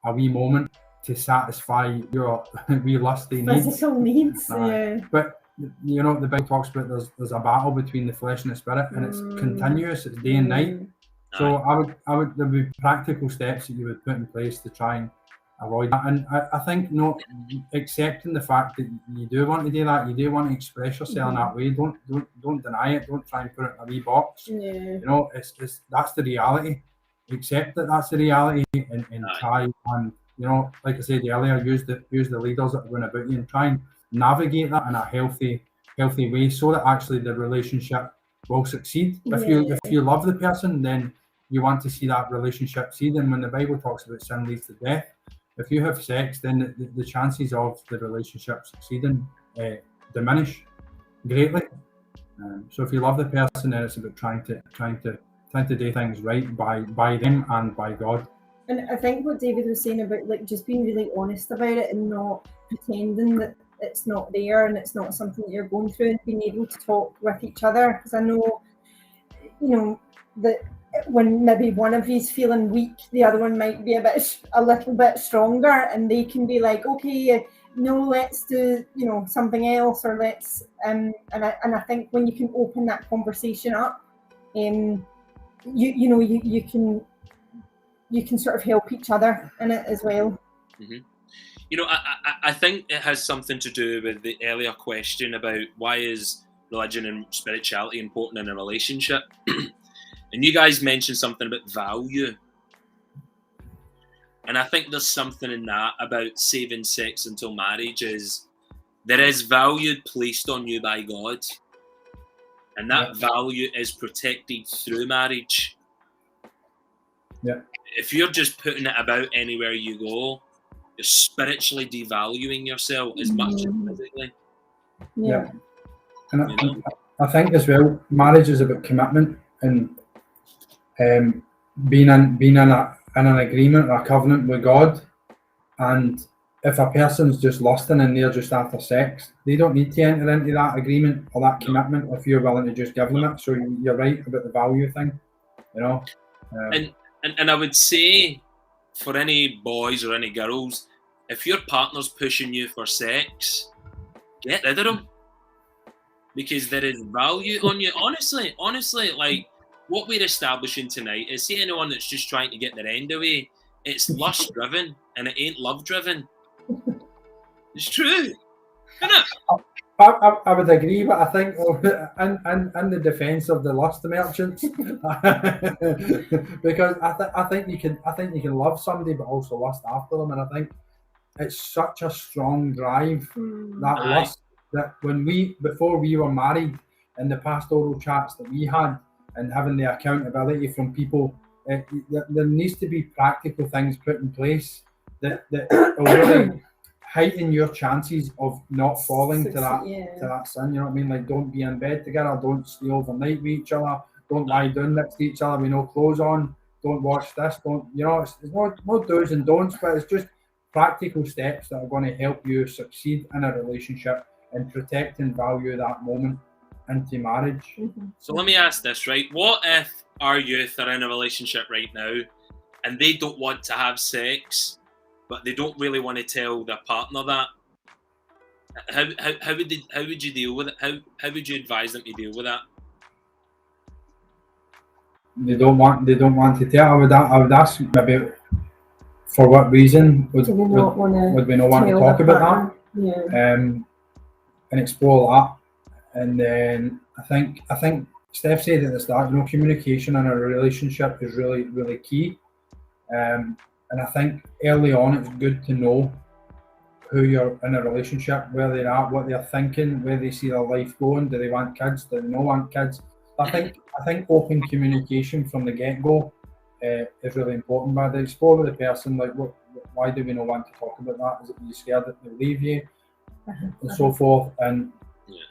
a wee moment to satisfy your wee lusty needs. Physical needs. But the Bible talks about there's a battle between the flesh and the spirit, and it's continuous. It's day and night. So there would be practical steps that you would put in place to try and avoid that. And I think accepting the fact that you do want to do that, you do want to express yourself in that way. Don't deny it. Don't try and put it in a wee box. It's that's the reality. Accept that that's the reality, and try and like I said earlier, use the leaders that are going about you and try and navigate that in a healthy way, so that actually the relationship will succeed. If you love the person, then you want to see that relationship succeed. And when the Bible talks about sin leads to death, if you have sex, then the chances of the relationship succeeding diminish greatly. So if you love the person, then it's about trying to do things right by them and by God. And I think what David was saying about just being really honest about it and not pretending that it's not there and it's not something that you're going through, and being able to talk with each other. Because I know, that when maybe one of you's feeling weak, the other one might be a little bit stronger, and they can be like, okay, no, let's do something else, or let's and I think when you can open that conversation up, you can sort of help each other in it as well. Mm-hmm. I think it has something to do with the earlier question about why is religion and spirituality important in a relationship. And you guys mentioned something about value. And I think there's something in that about saving sex until marriage is there is value placed on you by God. And that value is protected through marriage. Yeah. If you're just putting it about anywhere you go, you're spiritually devaluing yourself as much as physically. Yeah. And I think as well, marriage is about commitment and being in an agreement or a covenant with God. And if a person's just lusting and they're just after sex, they don't need to enter into that agreement or that commitment if you're willing to just give them it. So you're right about the value thing, And I would say, for any boys or any girls, if your partner's pushing you for sex, get rid of them. Because there is value on you. Honestly, like what we're establishing tonight is, see anyone that's just trying to get their end away, it's lust driven and it ain't love driven. It's true, isn't it? I would agree, but I think in the defence of the lust merchants, because I think you can love somebody but also lust after them, and I think it's such a strong drive, that lust, that before we were married, in the pastoral chats that we had and having the accountability from people, there needs to be practical things put in place that will really heighten your chances of not falling to that sin. You know what I mean? Like, don't be in bed together, don't stay overnight with each other, don't lie down next to each other with no clothes on, don't watch this, it's no do's and don'ts, but it's just practical steps that are going to help you succeed in a relationship and protect and value that moment into marriage. So let me ask this, right? What if our youth are in a relationship right now and they don't want to have sex, but they don't really want to tell their partner that. How would you deal with it? How would you advise them to deal with that? They don't want to tell. I would ask maybe for what reason would we not want to talk about that? Yeah. And explore that. And then I think Steph said at the start, communication in a relationship is really, really key. And I think early on it's good to know who you're in a relationship, where they're at, what they're thinking, where they see their life going. Do they want kids? Do they not want kids? I think open communication from the get-go is really important. But to explore with the person, like, why do we not want to talk about that? Is it you scared that they'll leave you, and so forth? And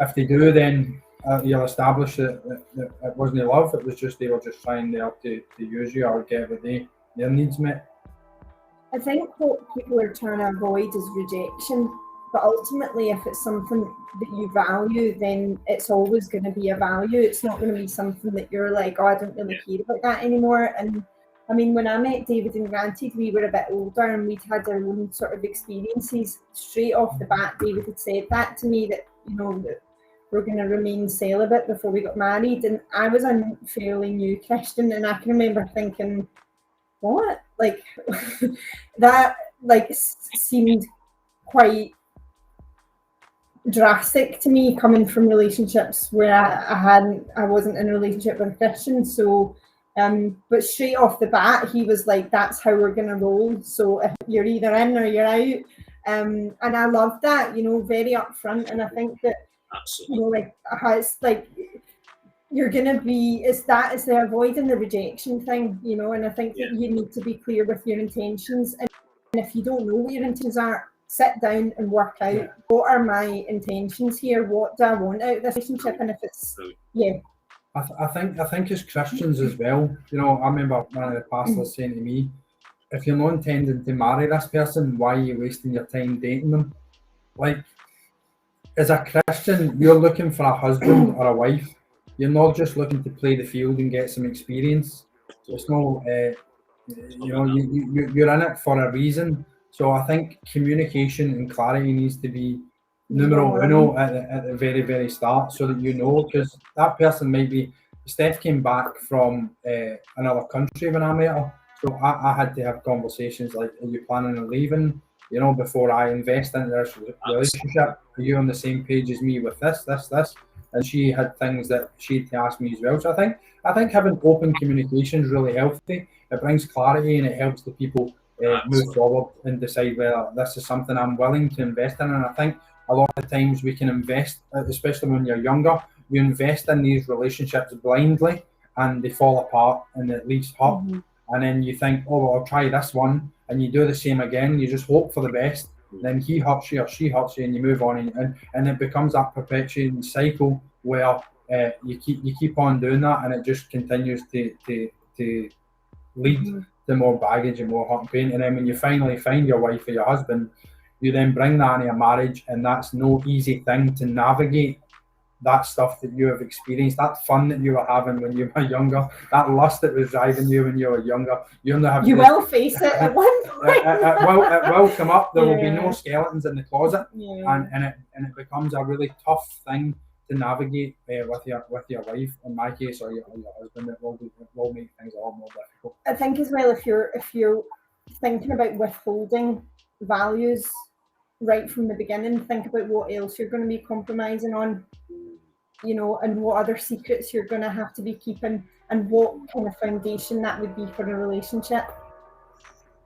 if they do, then you'll establish that it wasn't love. It was just they were just trying there to use you or get their needs met. I think what people are trying to avoid is rejection, but ultimately if it's something that you value, then it's always going to be a value. It's not going to be something that you're like, oh, I don't really care about that anymore. And I mean, when I met David and Granted, we were a bit older and we'd had our own sort of experiences. Straight off the bat, David had said that to me, that that we're going to remain celibate before we got married. And I was a fairly new Christian, and I can remember thinking, what? Like that seemed quite drastic to me, coming from relationships where I wasn't in a relationship with a Christian. So but straight off the bat he was like, that's how we're gonna roll, so if you're either in or you're out. And I love that, very upfront. And I think that it's like you're gonna be, it's the avoiding the rejection thing, and I think that you need to be clear with your intentions. And if you don't know what your intentions are, sit down and work out, what are my intentions here? What do I want out of this relationship? And if it's I think as Christians as well, I remember one of the pastors saying to me, if you're not intending to marry this person, why are you wasting your time dating them? Like, as a Christian, you're looking for a husband or a wife. You're not just looking to play the field and get some experience. It's no, you're in it for a reason. So I think communication and clarity needs to be numero uno at the very, very start, so that because that person might be. Steph came back from another country when I met her, so I had to have conversations like, are you planning on leaving? Before I invest into this relationship, are you on the same page as me with this? And she had things that she'd asked me as well. So I think having open communication is really healthy. It brings clarity and it helps the people move forward and decide whether this is something I'm willing to invest in. And I think a lot of times we can invest, especially when you're younger, you invest in these relationships blindly and they fall apart and it leaves hurt. And then you think, oh, well, I'll try this one. And you do the same again. You just hope for the best. Then he hurts you or she hurts you and you move on. And it becomes that perpetuating cycle where you keep on doing that, and it just continues to lead to more baggage and more hurt and pain. And then when you finally find your wife or your husband, you then bring that into a marriage, and that's no easy thing to navigate. That stuff that you have experienced, that fun that you were having when you were younger, that lust that was driving you when you were younger, you will face it at one point. it will come up. There will be no skeletons in the closet, and it becomes a really tough thing to navigate with your wife, in my case, or your husband. It will make things a lot more difficult. I think as well, if you're thinking about withholding values right from the beginning, think about what else you're going to be compromising on, and what other secrets you're going to have to be keeping, and what kind of foundation that would be for a relationship.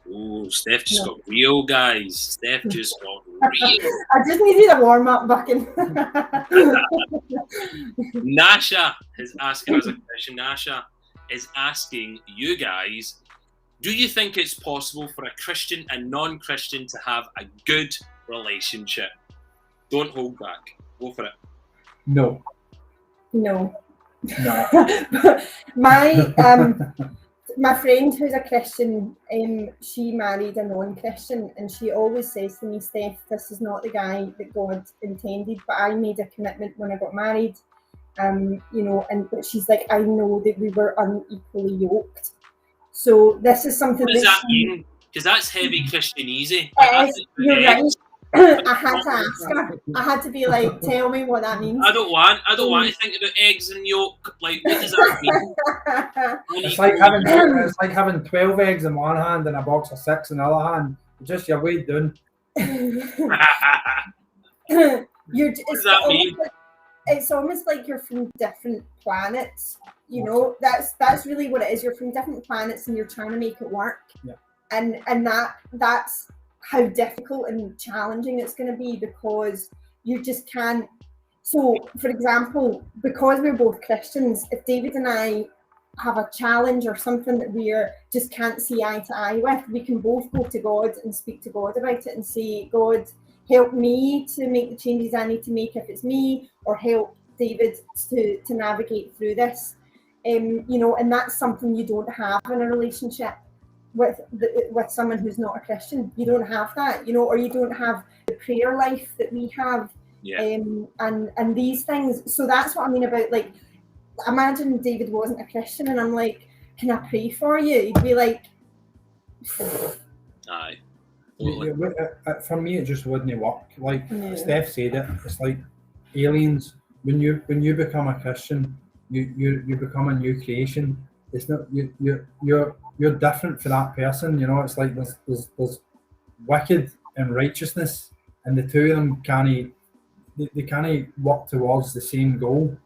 Oh, Steph just got real, guys. Steph just got real. I just needed a warm-up, Bucking. Nasha is asking us a question. Nasha is asking you guys, do you think it's possible for a Christian and non-Christian to have a good relationship? Don't hold back. Go for it. No. My friend who's a Christian, she married a non-Christian, and she always says to me, Steph, this is not the guy that God intended, but I made a commitment when I got married, but she's like, I know that we were unequally yoked. So this is something What does that she- mean? Because that's heavy Christianese. You're right. I had to ask her. I had to be like, tell me what that means. I don't want to think about eggs and yolk. Like, what does that mean? It's like having 12 eggs in one hand and a box of 6 in the other hand. Just your way down. It's almost like you're from different planets. You know, that's really what it is. You're from different planets and you're trying to make it work. Yeah. And that's how difficult and challenging it's going to be, because you just can't. So, for example, because we're both Christians, if David and I have a challenge or something that we just can't see eye to eye with, we can both go to God and speak to God about it and say, God, help me to make the changes I need to make if it's me, or help David to navigate through this. You know, and that's something you don't have in a relationship with someone who's not a Christian. You don't have that, you know, or you don't have the prayer life that we have. Yeah. And these things. So that's what I mean about, like, imagine David wasn't a Christian and I'm like, can I pray for you? He'd be like, aye. For me, it just wouldn't work. Like Steph said it, it's like aliens. When you become a Christian, you become a new creation. It's not you're different for that person. You know, it's like there's wicked and righteousness, and the two of them can't work towards the same goal.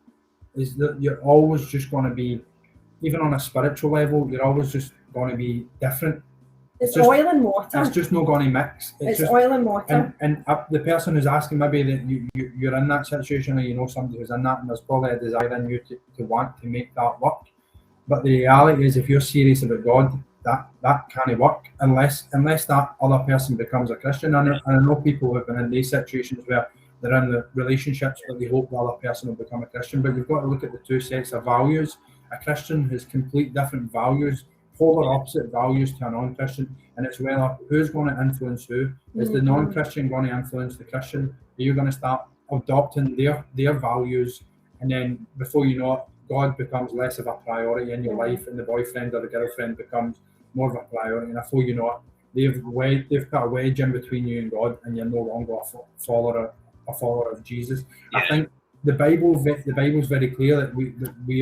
Is that you're always just going to be, even on a spiritual level, you're always just going to be different. It's just oil and water. It's just not going to mix. It's just oil and water. And the person who's asking, maybe that you're in that situation, or you know somebody who's in that, and there's probably a desire in you to want to make that work. But the reality is, if you're serious about God, that can't work unless that other person becomes a Christian. And I know people who have been in these situations where they're in the relationships but they hope the other person will become a Christian. But you've got to look at the two sets of values. A Christian has complete different values, polar opposite values to a non-Christian, and it's whether who's going to influence who. Is the non-Christian going to influence the Christian? Are you going to start adopting their values, and then before you know it, God becomes less of a priority in your life, and the boyfriend or the girlfriend becomes more of a priority, and before you know it, they've put a wedge in between you and God, and you're no longer a follower of Jesus. Yeah. I think the Bible's very clear that we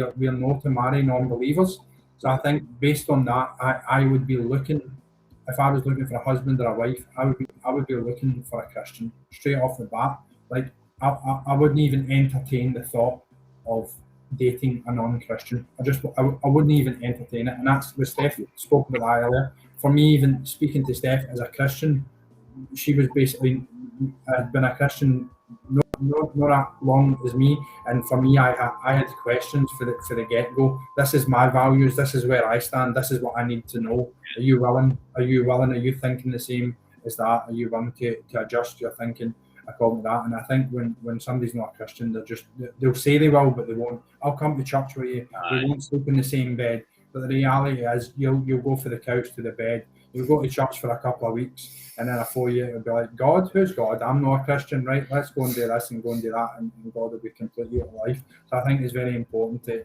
are not to marry non-believers. So I think based on that, I would be looking, if I was looking for a husband or a wife, I would be looking for a Christian straight off the bat. Like I wouldn't even entertain the thought of dating a non-Christian. I wouldn't even entertain it. And that's what Steph spoke about that earlier. For me, even speaking to Steph as a Christian, she was basically had been a Christian not that long as me, and for me, I had questions for the get-go. This is my values. This is where I stand. This is what I need to know. Are you willing? Are you thinking the same as that? Are you willing to adjust your thinking according to that? And I think when somebody's not a Christian, they'll say they will, but they won't. I'll come to church with you. We won't sleep in the same bed. But the reality is, you'll go for the couch to the bed. You'll go to church for a couple of weeks, and then before you, it'll be like, God, who's God? I'm not a Christian, right? Let's go and do this and go and do that, and God will be completely out of life. So I think it's very important to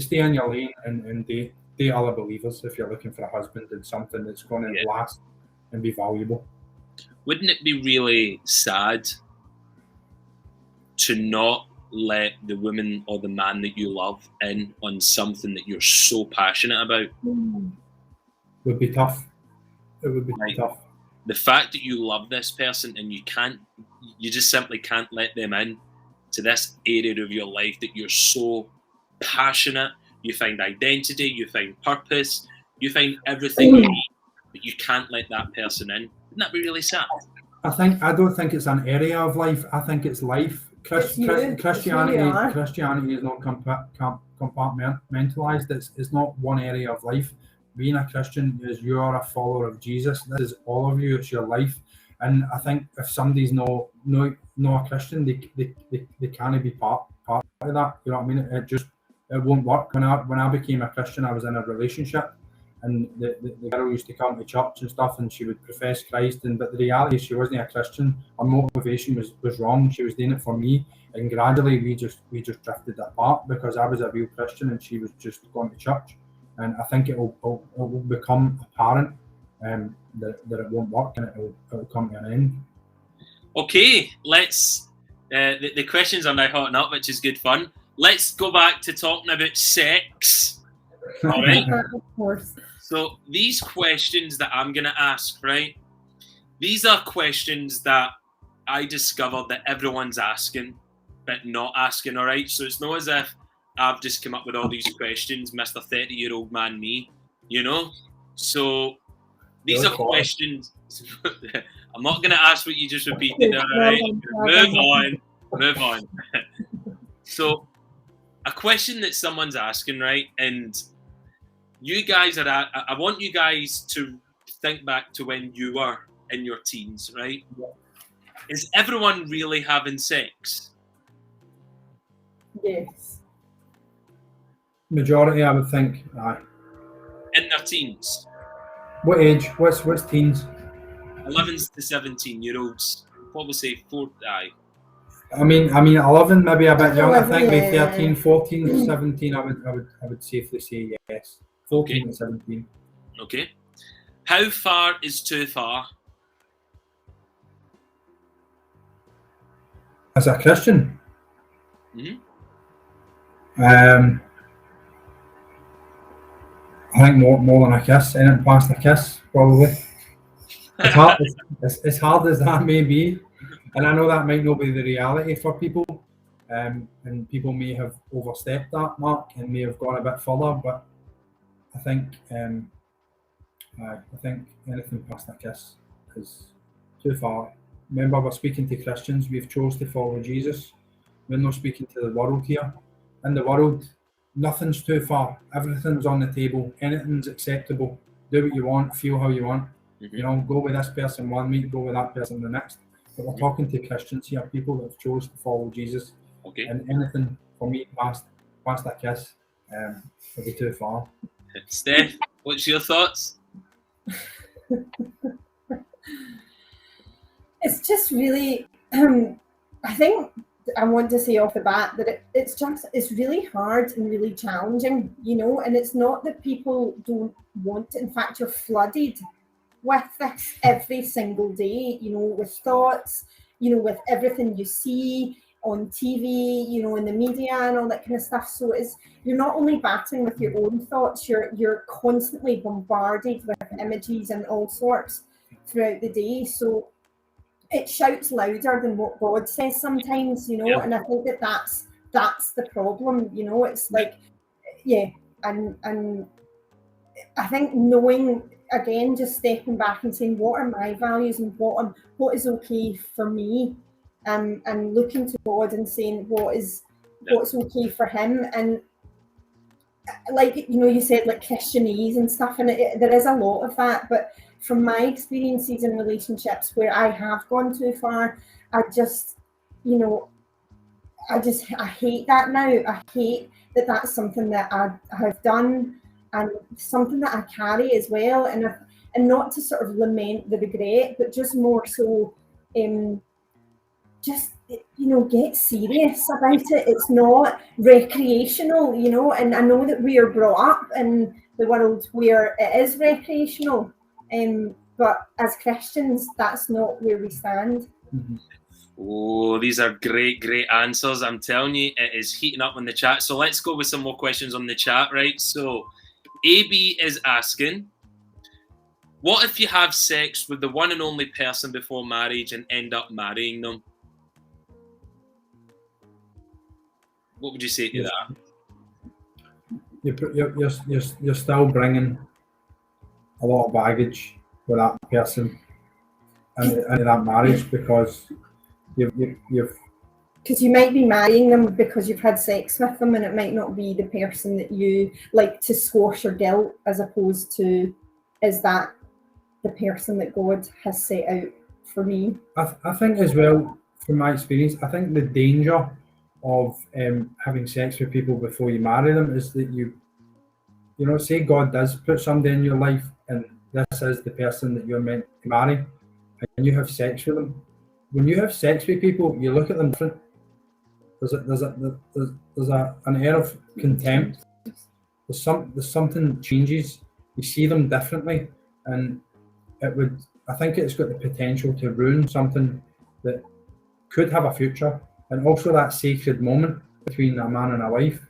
stay in your lane and date other believers if you're looking for a husband and something that's going to last and be valuable. Wouldn't it be really sad to not let the woman or the man that you love in on something that you're so passionate about? Would be tough. It would be tough. The fact that you love this person and you just simply can't let them in to this area of your life that you're so passionate, you find identity, you find purpose, you find everything you need, but you can't let that person in. Wouldn't that be really sad? I don't think it's an area of life. I think it's life. Christianity is not compartmentalized. It's not one area of life. Being a Christian is you're a follower of Jesus. This is all of you. It's your life. And I think if somebody's not a Christian, they can't be part of that. You know what I mean? It won't work. When I became a Christian, I was in a relationship, and the girl used to come to church and stuff, and she would profess Christ. But the reality is, she wasn't a Christian. Her motivation was wrong. She was doing it for me, and gradually we just drifted apart because I was a real Christian and she was just going to church. and I think it will become apparent that it won't work, and it'll come to an end. Okay, let's. The questions are now hotting up, which is good fun. Let's go back to talking about sex. All right. Of course. So these questions that I'm going to ask, right? These are questions that I discovered that everyone's asking, but not asking, all right? So it's not as if I've just come up with all these questions, Mr. 30-year-old man me, you know? So these are questions. I'm not going to ask what you just repeated, all right? Move on. So a question that someone's asking, right? And you guys I want you guys to think back to when you were in your teens, right? Is everyone really having sex? Yes. Majority, I would think. Aye. In their teens? What age? What's teens? 11 to 17-year-olds. Probably say 4. Aye. I mean, 11, maybe a bit young. I think maybe Yeah. 13, 14, 17. I would safely say yes. 14 Okay. to 17. Okay. How far is too far? As a Christian, Mhm. I think more than a kiss. Anything past a kiss, probably. As hard as that may be, and I know that might not be the reality for people, and people may have overstepped that mark and may have gone a bit further. But I think anything past a kiss is too far. Remember, we're speaking to Christians. We've chose to follow Jesus. We're not speaking to the world here. In the world, nothing's too far. Everything's on the table. Anything's acceptable. Do what you want. Feel how you want. Mm-hmm. You know, go with this person one week, go with that person the next. But we're talking to Christians here, people that have chose to follow Jesus. Okay. And anything for me past a kiss would be too far. Steph, what's your thoughts? It's just really, I think I want to say off the bat that it's really hard and really challenging, you know, and it's not that people don't want it. In fact, you're flooded with this every single day, you know, with thoughts, you know, with everything you see on TV, you know, in the media and all that kind of stuff. So you're not only battling with your own thoughts, you're constantly bombarded with images and all sorts throughout the day. So it shouts louder than what God says sometimes, you know, Yeah. and I think that's the problem, you know. It's like, yeah, and I think knowing, again, just stepping back and saying what are my values and what is okay for me, and looking to God and saying what's okay for Him. And like, you know, you said like Christianese and stuff, and there is a lot of that, but from my experiences in relationships where I have gone too far, I just, you know, I hate that now. I hate that that's something that I have done and something that I carry as well. And not to sort of lament the regret, but just more so, just, you know, get serious about it. It's not recreational, you know, and I know that we are brought up in the world where it is recreational. But as Christians, that's not where we stand. Mm-hmm. Oh, these are great answers. I'm telling you, it is heating up in the chat. So let's go with some more questions on the chat, right? So AB is asking, what if you have sex with the one and only person before marriage and end up marrying them? What would you say to that? You're still bringing a lot of baggage with that person into that marriage, because you've because you might be marrying them because you've had sex with them, and it might not be the person that you like to squash your guilt, as opposed to, is that the person that God has set out for me? I think as well, from my experience, I think the danger of having sex with people before you marry them is that you know, say God does put somebody in your life and this is the person that you're meant to marry, and you have sex with them. When you have sex with people, you look at them different. There's an air of contempt. there's something changes. You see them differently, and I think it's got the potential to ruin something that could have a future, and also that sacred moment between a man and a wife.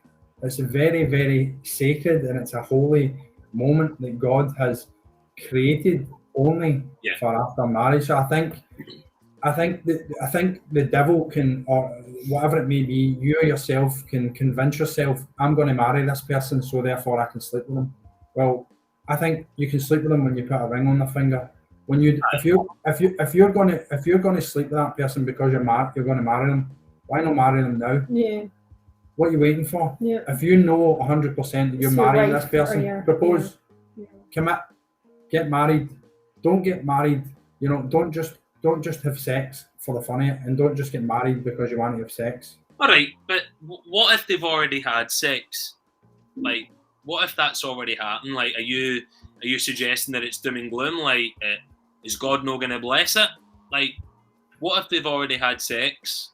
It's very, very sacred, and it's a holy moment that God has created only for after marriage. So I think the devil can, or whatever it may be, you yourself can convince yourself, I'm going to marry this person, so therefore I can sleep with them. Well, I think you can sleep with them when you put a ring on their finger. When if you're going to sleep with that person because you're going to marry them, why not marry them now? Yeah. What are you waiting for? Yeah. If you know 100% that you're marrying this person, propose, commit, get married. Don't get married. You know, don't just have sex for the fun of it, and don't just get married because you want to have sex. All right, but what if they've already had sex? Like, what if that's already happened? Like, are you suggesting that it's doom and gloom? Like, is God not going to bless it? Like, what if they've already had sex?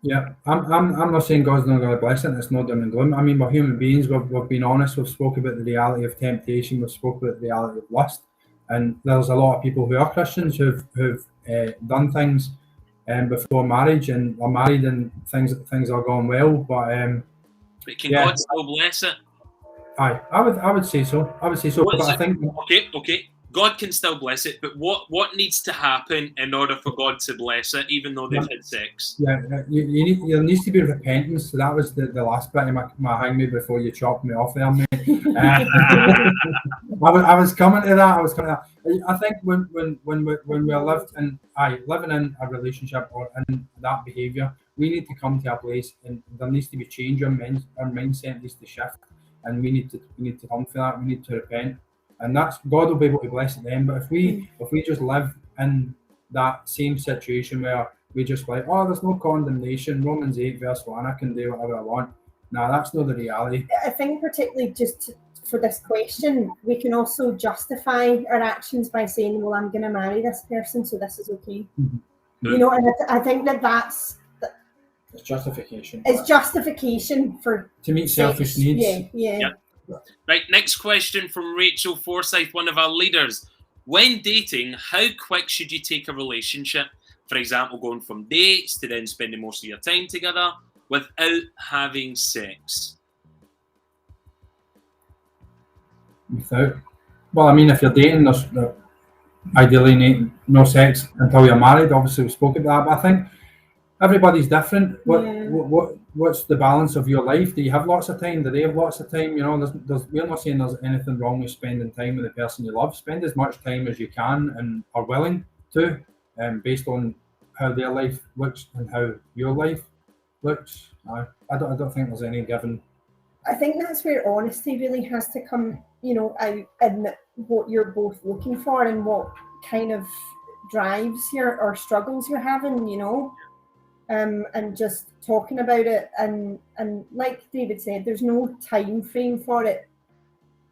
Yeah, I'm not saying God's not going to bless it, and it's not doom and gloom. I mean, we're human beings. We've been honest. We've spoken about the reality of temptation. We've spoken about the reality of lust. And there's a lot of people who are Christians who've done things before marriage, and are married, and things are going well. But can God still bless it? Aye, I would say so. But I think okay. God can still bless it, but what needs to happen in order for God to bless it, even though they've had sex? Yeah, there needs to be repentance. So that was the last bit of my hang me before you chopped me off there, mate. I was coming to that. I think when we're living in a relationship or in that behaviour, we need to come to a place, and there needs to be change. Our mindset needs to shift, and we need to come for that. We need to repent. And that's God will be able to bless it then. But if we just live in that same situation where we just like, oh, there's no condemnation, Romans 8 verse 1, I can do whatever I want. Nah, that's not the reality. I think particularly just for this question, we can also justify our actions by saying, well, I'm going to marry this person, so this is okay. Mm-hmm. You know, and I think that's it's justification. It's justification for to meet selfish needs. Yeah. Right, next question from Rachel Forsyth, one of our leaders. When dating, how quick should you take a relationship? For example, going from dates to then spending most of your time together without having sex. Well, I mean, if you're dating, there's ideally no sex until you're married. Obviously, we spoke about that, but I think everybody's different. What's the balance of your life? Do you have lots of time? Do they have lots of time? You know, we're not saying there's anything wrong with spending time with the person you love. Spend as much time as you can and are willing to, based on how their life looks and how your life looks. I don't think there's any given. I think that's where honesty really has to come, you know, out in what you're both looking for and what kind of drives or struggles you're having, you know. And just talking about it, and like David said, there's no time frame for it.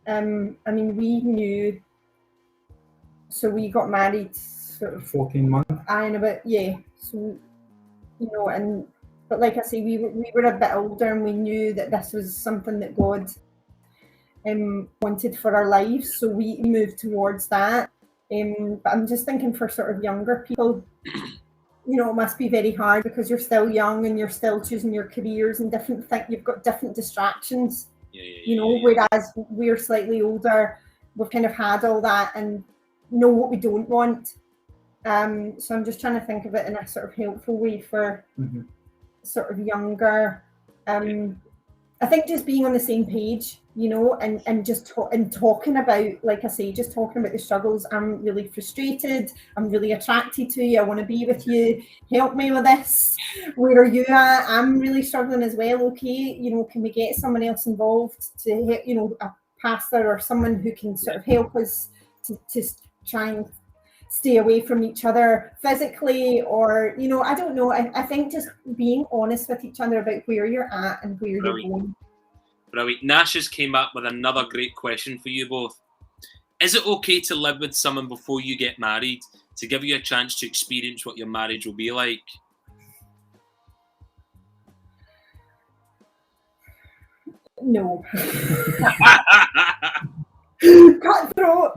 I mean, we knew, so we got married sort of 14 months. So you know, but like I say, we were a bit older, and we knew that this was something that God wanted for our lives, so we moved towards that. But I'm just thinking for sort of younger people, you know, it must be very hard because you're still young and you're still choosing your careers and different things. You've got different distractions, you know, whereas we're slightly older, we've kind of had all that and know what we don't want. So I'm just trying to think of it in a sort of helpful way for sort of younger. I think just being on the same page, you know, and just talking about, like I say, just talking about the struggles. I'm really frustrated. I'm really attracted to you. I want to be with you. Help me with this. Where are you at? I'm really struggling as well. Okay, you know, can we get someone else involved to help, you know, a pastor or someone who can sort of help us to try and stay away from each other physically, or, you know, I don't know. I think just being honest with each other about where you're at and where you're going. Brilliant. Nash has came up with another great question for you both. Is it okay to live with someone before you get married to give you a chance to experience what your marriage will be like? No. Cutthroat.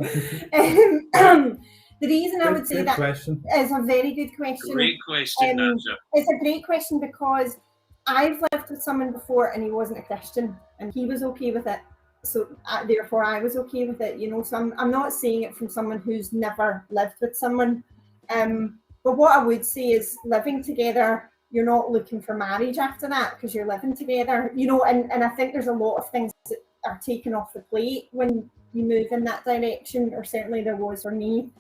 The reason I would say Good that question. is a very good question. Great question, Natasha. It's a great question because I've lived with someone before and he wasn't a Christian and he was okay with it. So therefore I was okay with it, you know. So I'm not saying it from someone who's never lived with someone. But what I would say is living together, you're not looking for marriage after that because you're living together, you know, and I think there's a lot of things that are taken off the plate when you move in that direction, or certainly there was for me.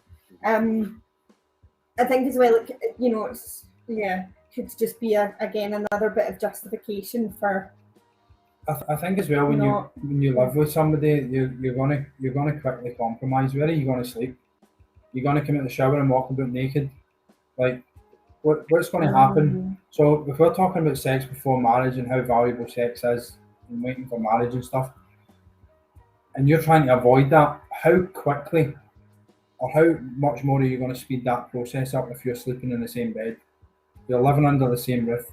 I think as well, you know, it's, yeah, could just be again another bit of justification for. I think as well when you live with somebody, you're gonna quickly compromise. Where are you gonna sleep? You're gonna come out of the shower and walk about naked. Like, what's going to happen? So if we're talking about sex before marriage and how valuable sex is and waiting for marriage and stuff, and you're trying to avoid that, how quickly or how much more are you going to speed that process up if you're sleeping in the same bed? You're living under the same roof.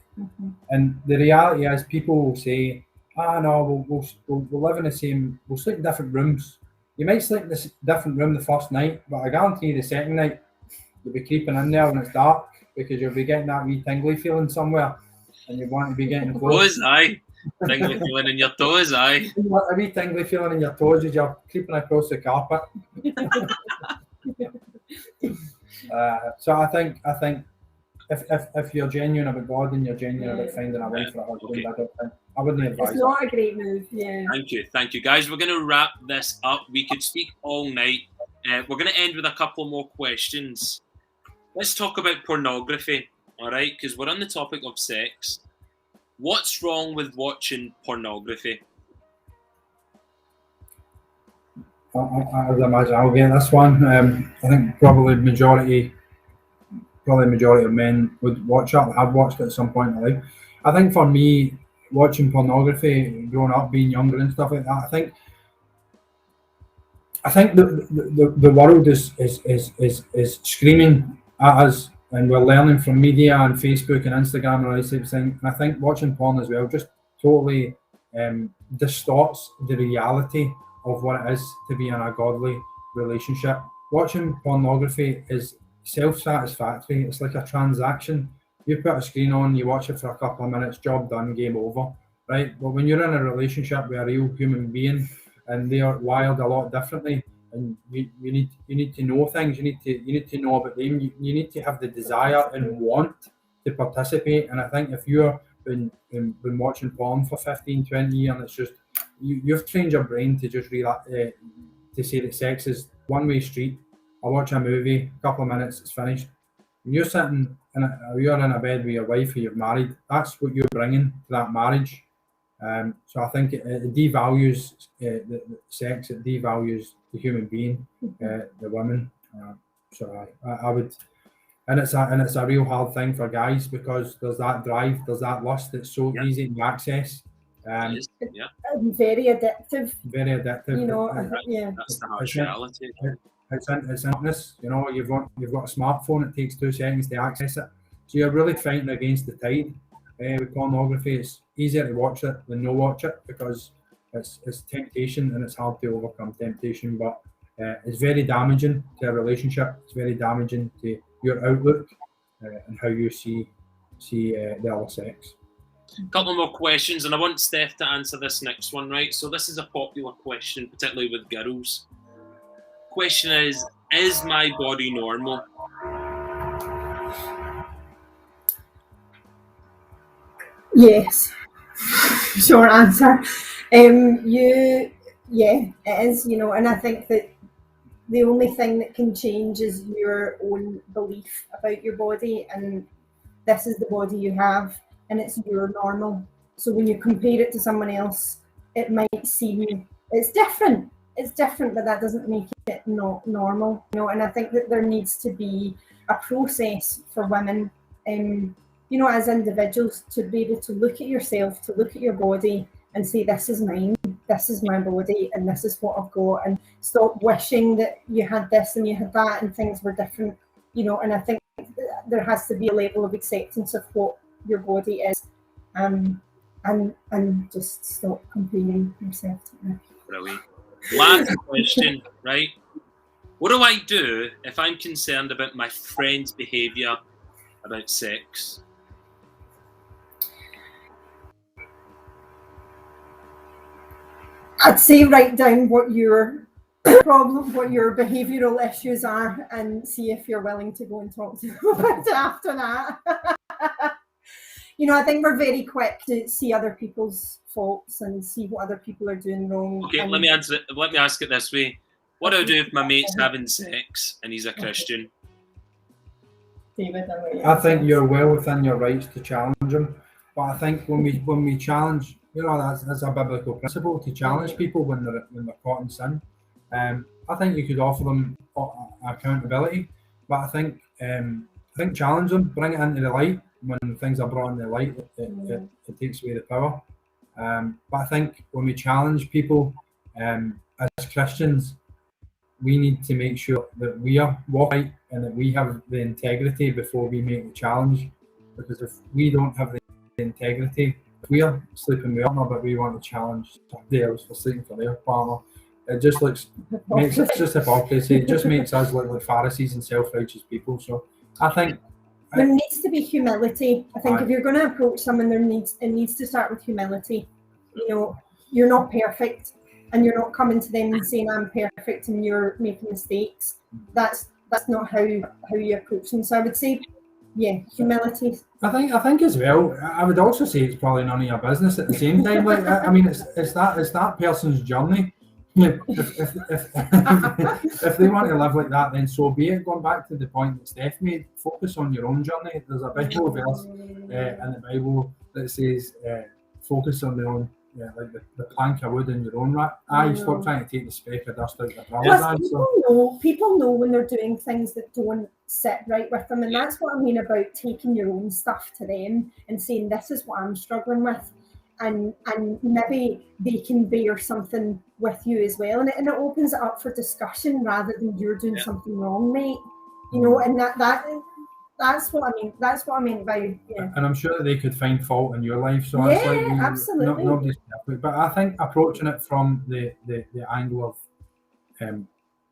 And the reality is people will say, no, we'll live in the same, we'll sleep in different rooms. You might sleep in this different room the first night, but I guarantee you the second night, you'll be creeping in there when it's dark because you'll be getting that wee tingly feeling somewhere and you want to be getting close. Toes, aye. Tingly feeling in your toes, aye. A wee tingly feeling in your toes as you're creeping across the carpet. So I think if you're genuine about God and you're genuine about finding a wife or a husband, I wouldn't advise It's not a great move, yeah. Thank you, guys. We're going to wrap this up. We could speak all night. We're going to end with a couple more questions. Let's talk about pornography, all right? Because we're on the topic of sex. What's wrong with watching pornography? I would imagine I'll get this one. I think probably majority of men would watch it, have watched it at some point in life. I think for me, watching pornography, growing up, being younger and stuff like that, I think the world is screaming at us, and we're learning from media and Facebook and Instagram and all these types of things. And I think watching porn as well just totally distorts the reality of what it is to be in a godly relationship. Watching pornography is self-satisfactory. It's like a transaction. You put a screen on, you watch it for a couple of minutes, job done, game over, right? But when you're in a relationship with a real human being and they are wired a lot differently, and you need to know things, you need to know about them, you need to have the desire and want to participate. And I think if you've been watching porn for 15, 20 years and it's just you've trained your brain to just to say that sex is one-way street. I watch a movie, a couple of minutes, it's finished. When you're sitting you're in a bed with your wife who you've married, that's what you're bringing to that marriage. So I think it devalues the sex, it devalues the human being, the woman. So I would, and it's a real hard thing for guys because there's that drive, there's that lust that's so easy to access. Very addictive. Very addictive. You know, That's the harsh reality. It's infiniteness. You know, you've got a smartphone. It takes 2 seconds to access it. So you're really fighting against the tide. With pornography, it's easier to watch it than no watch it because it's temptation and it's hard to overcome temptation. But it's very damaging to a relationship. It's very damaging to your outlook and how you see the other sex. A couple more questions, and I want Steph to answer this next one, right? So this is a popular question, particularly with girls. Question is my body normal? Yes. Short answer. It is, you know, and I think that the only thing that can change is your own belief about your body, and this is the body you have and it's your normal. So when you compare it to someone else, it might seem it's different, but that doesn't make it not normal, you know. And I think that there needs to be a process for women, you know, as individuals, to be able to look at yourself, to look at your body and say, this is mine, this is my body, and this is what I've got, and stop wishing that you had this and you had that and things were different, you know. And I think there has to be a level of acceptance of what your body is. and just stop comparing yourself to them. Brilliant. Last question, right? What do I do if I'm concerned about my friend's behaviour about sex? I'd say write down what your problem, what your behavioural issues are, and see if you're willing to go and talk to them about it after that. You know, I think we're very quick to see other people's faults and see what other people are doing wrong. Okay, and let me answer it. Let me ask it this way: what do I do if my mate's having sex and he's a Christian? David, I think you're well within your rights to challenge him, but I think when we challenge, you know, that's a biblical principle to challenge people when they're caught in sin. I think you could offer them accountability, but I think challenge them, bring it into the light. When things are brought into the light, it takes away the power. But I think when we challenge people as Christians, we need to make sure that we are walking right and that we have the integrity before we make the challenge. Because if we don't have the integrity, if we are sleeping with partner but we want to challenge somebody else for sleeping for their partner, it just makes it just hypocrisy. It just makes us look like Pharisees and self-righteous people. So I think there needs to be humility. I think if you're going to approach someone, it needs to start with humility. You know, you're not perfect, and you're not coming to them and saying I'm perfect and you're making mistakes. That's not how you approach them. So I would say, yeah, humility. I think as well. I would also say it's probably none of your business at the same time. Like I mean, it's that person's journey. If they want to live like that, then so be it. Going back to the point that Steph made, focus on your own journey. There's a Bible verse in the Bible that says, focus on the own, like the plank of wood in your own eye. Stop trying to take the speck of dust out your brother's eye. People know when they're doing things that don't sit right with them, and that's what I mean about taking your own stuff to them and saying, this is what I'm struggling with. And maybe they can bear something with you as well, and it opens it up for discussion rather than you're doing something wrong, mate. You know, and that's what I mean. That's what I mean by And I'm sure that they could find fault in your life. So yeah, it's like absolutely. Nobody's perfect, but I think approaching it from the angle of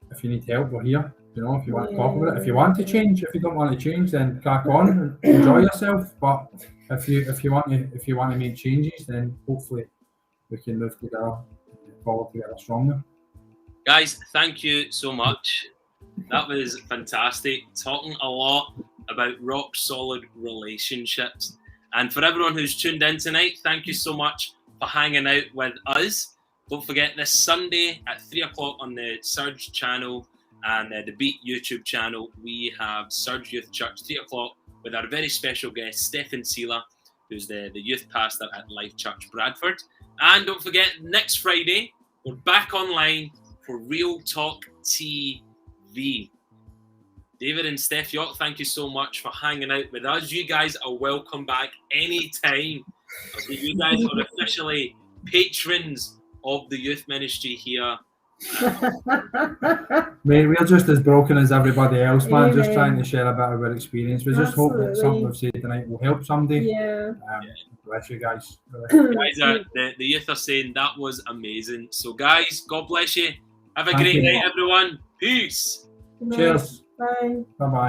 if you need help, we're here. You know, if you want to talk about it, if you want to change, if you don't want to change, then crack on, enjoy yourself. But if you want to make changes, then hopefully we can move together, forward together stronger. Guys, thank you so much. That was fantastic. Talking a lot about rock solid relationships. And for everyone who's tuned in tonight, thank you so much for hanging out with us. Don't forget this Sunday at 3 o'clock on the Surge channel and the Beat YouTube channel, we have Surge Youth Church 3 o'clock with our very special guest, Stephen Seela, who's the youth pastor at Life Church Bradford. And don't forget, next Friday, we're back online for Real Talk TV. David and Steph York, thank you so much for hanging out with us. You guys are welcome back anytime. You guys are officially patrons of the youth ministry here. Mate, we're just as broken as everybody else, man. Just trying to share a bit of our experience. We just hope that something we've said tonight will help somebody. Bless you guys. The youth are saying that was amazing. So guys, God bless you. Have a great night, everyone. Peace. Cheers. Bye. Bye-bye.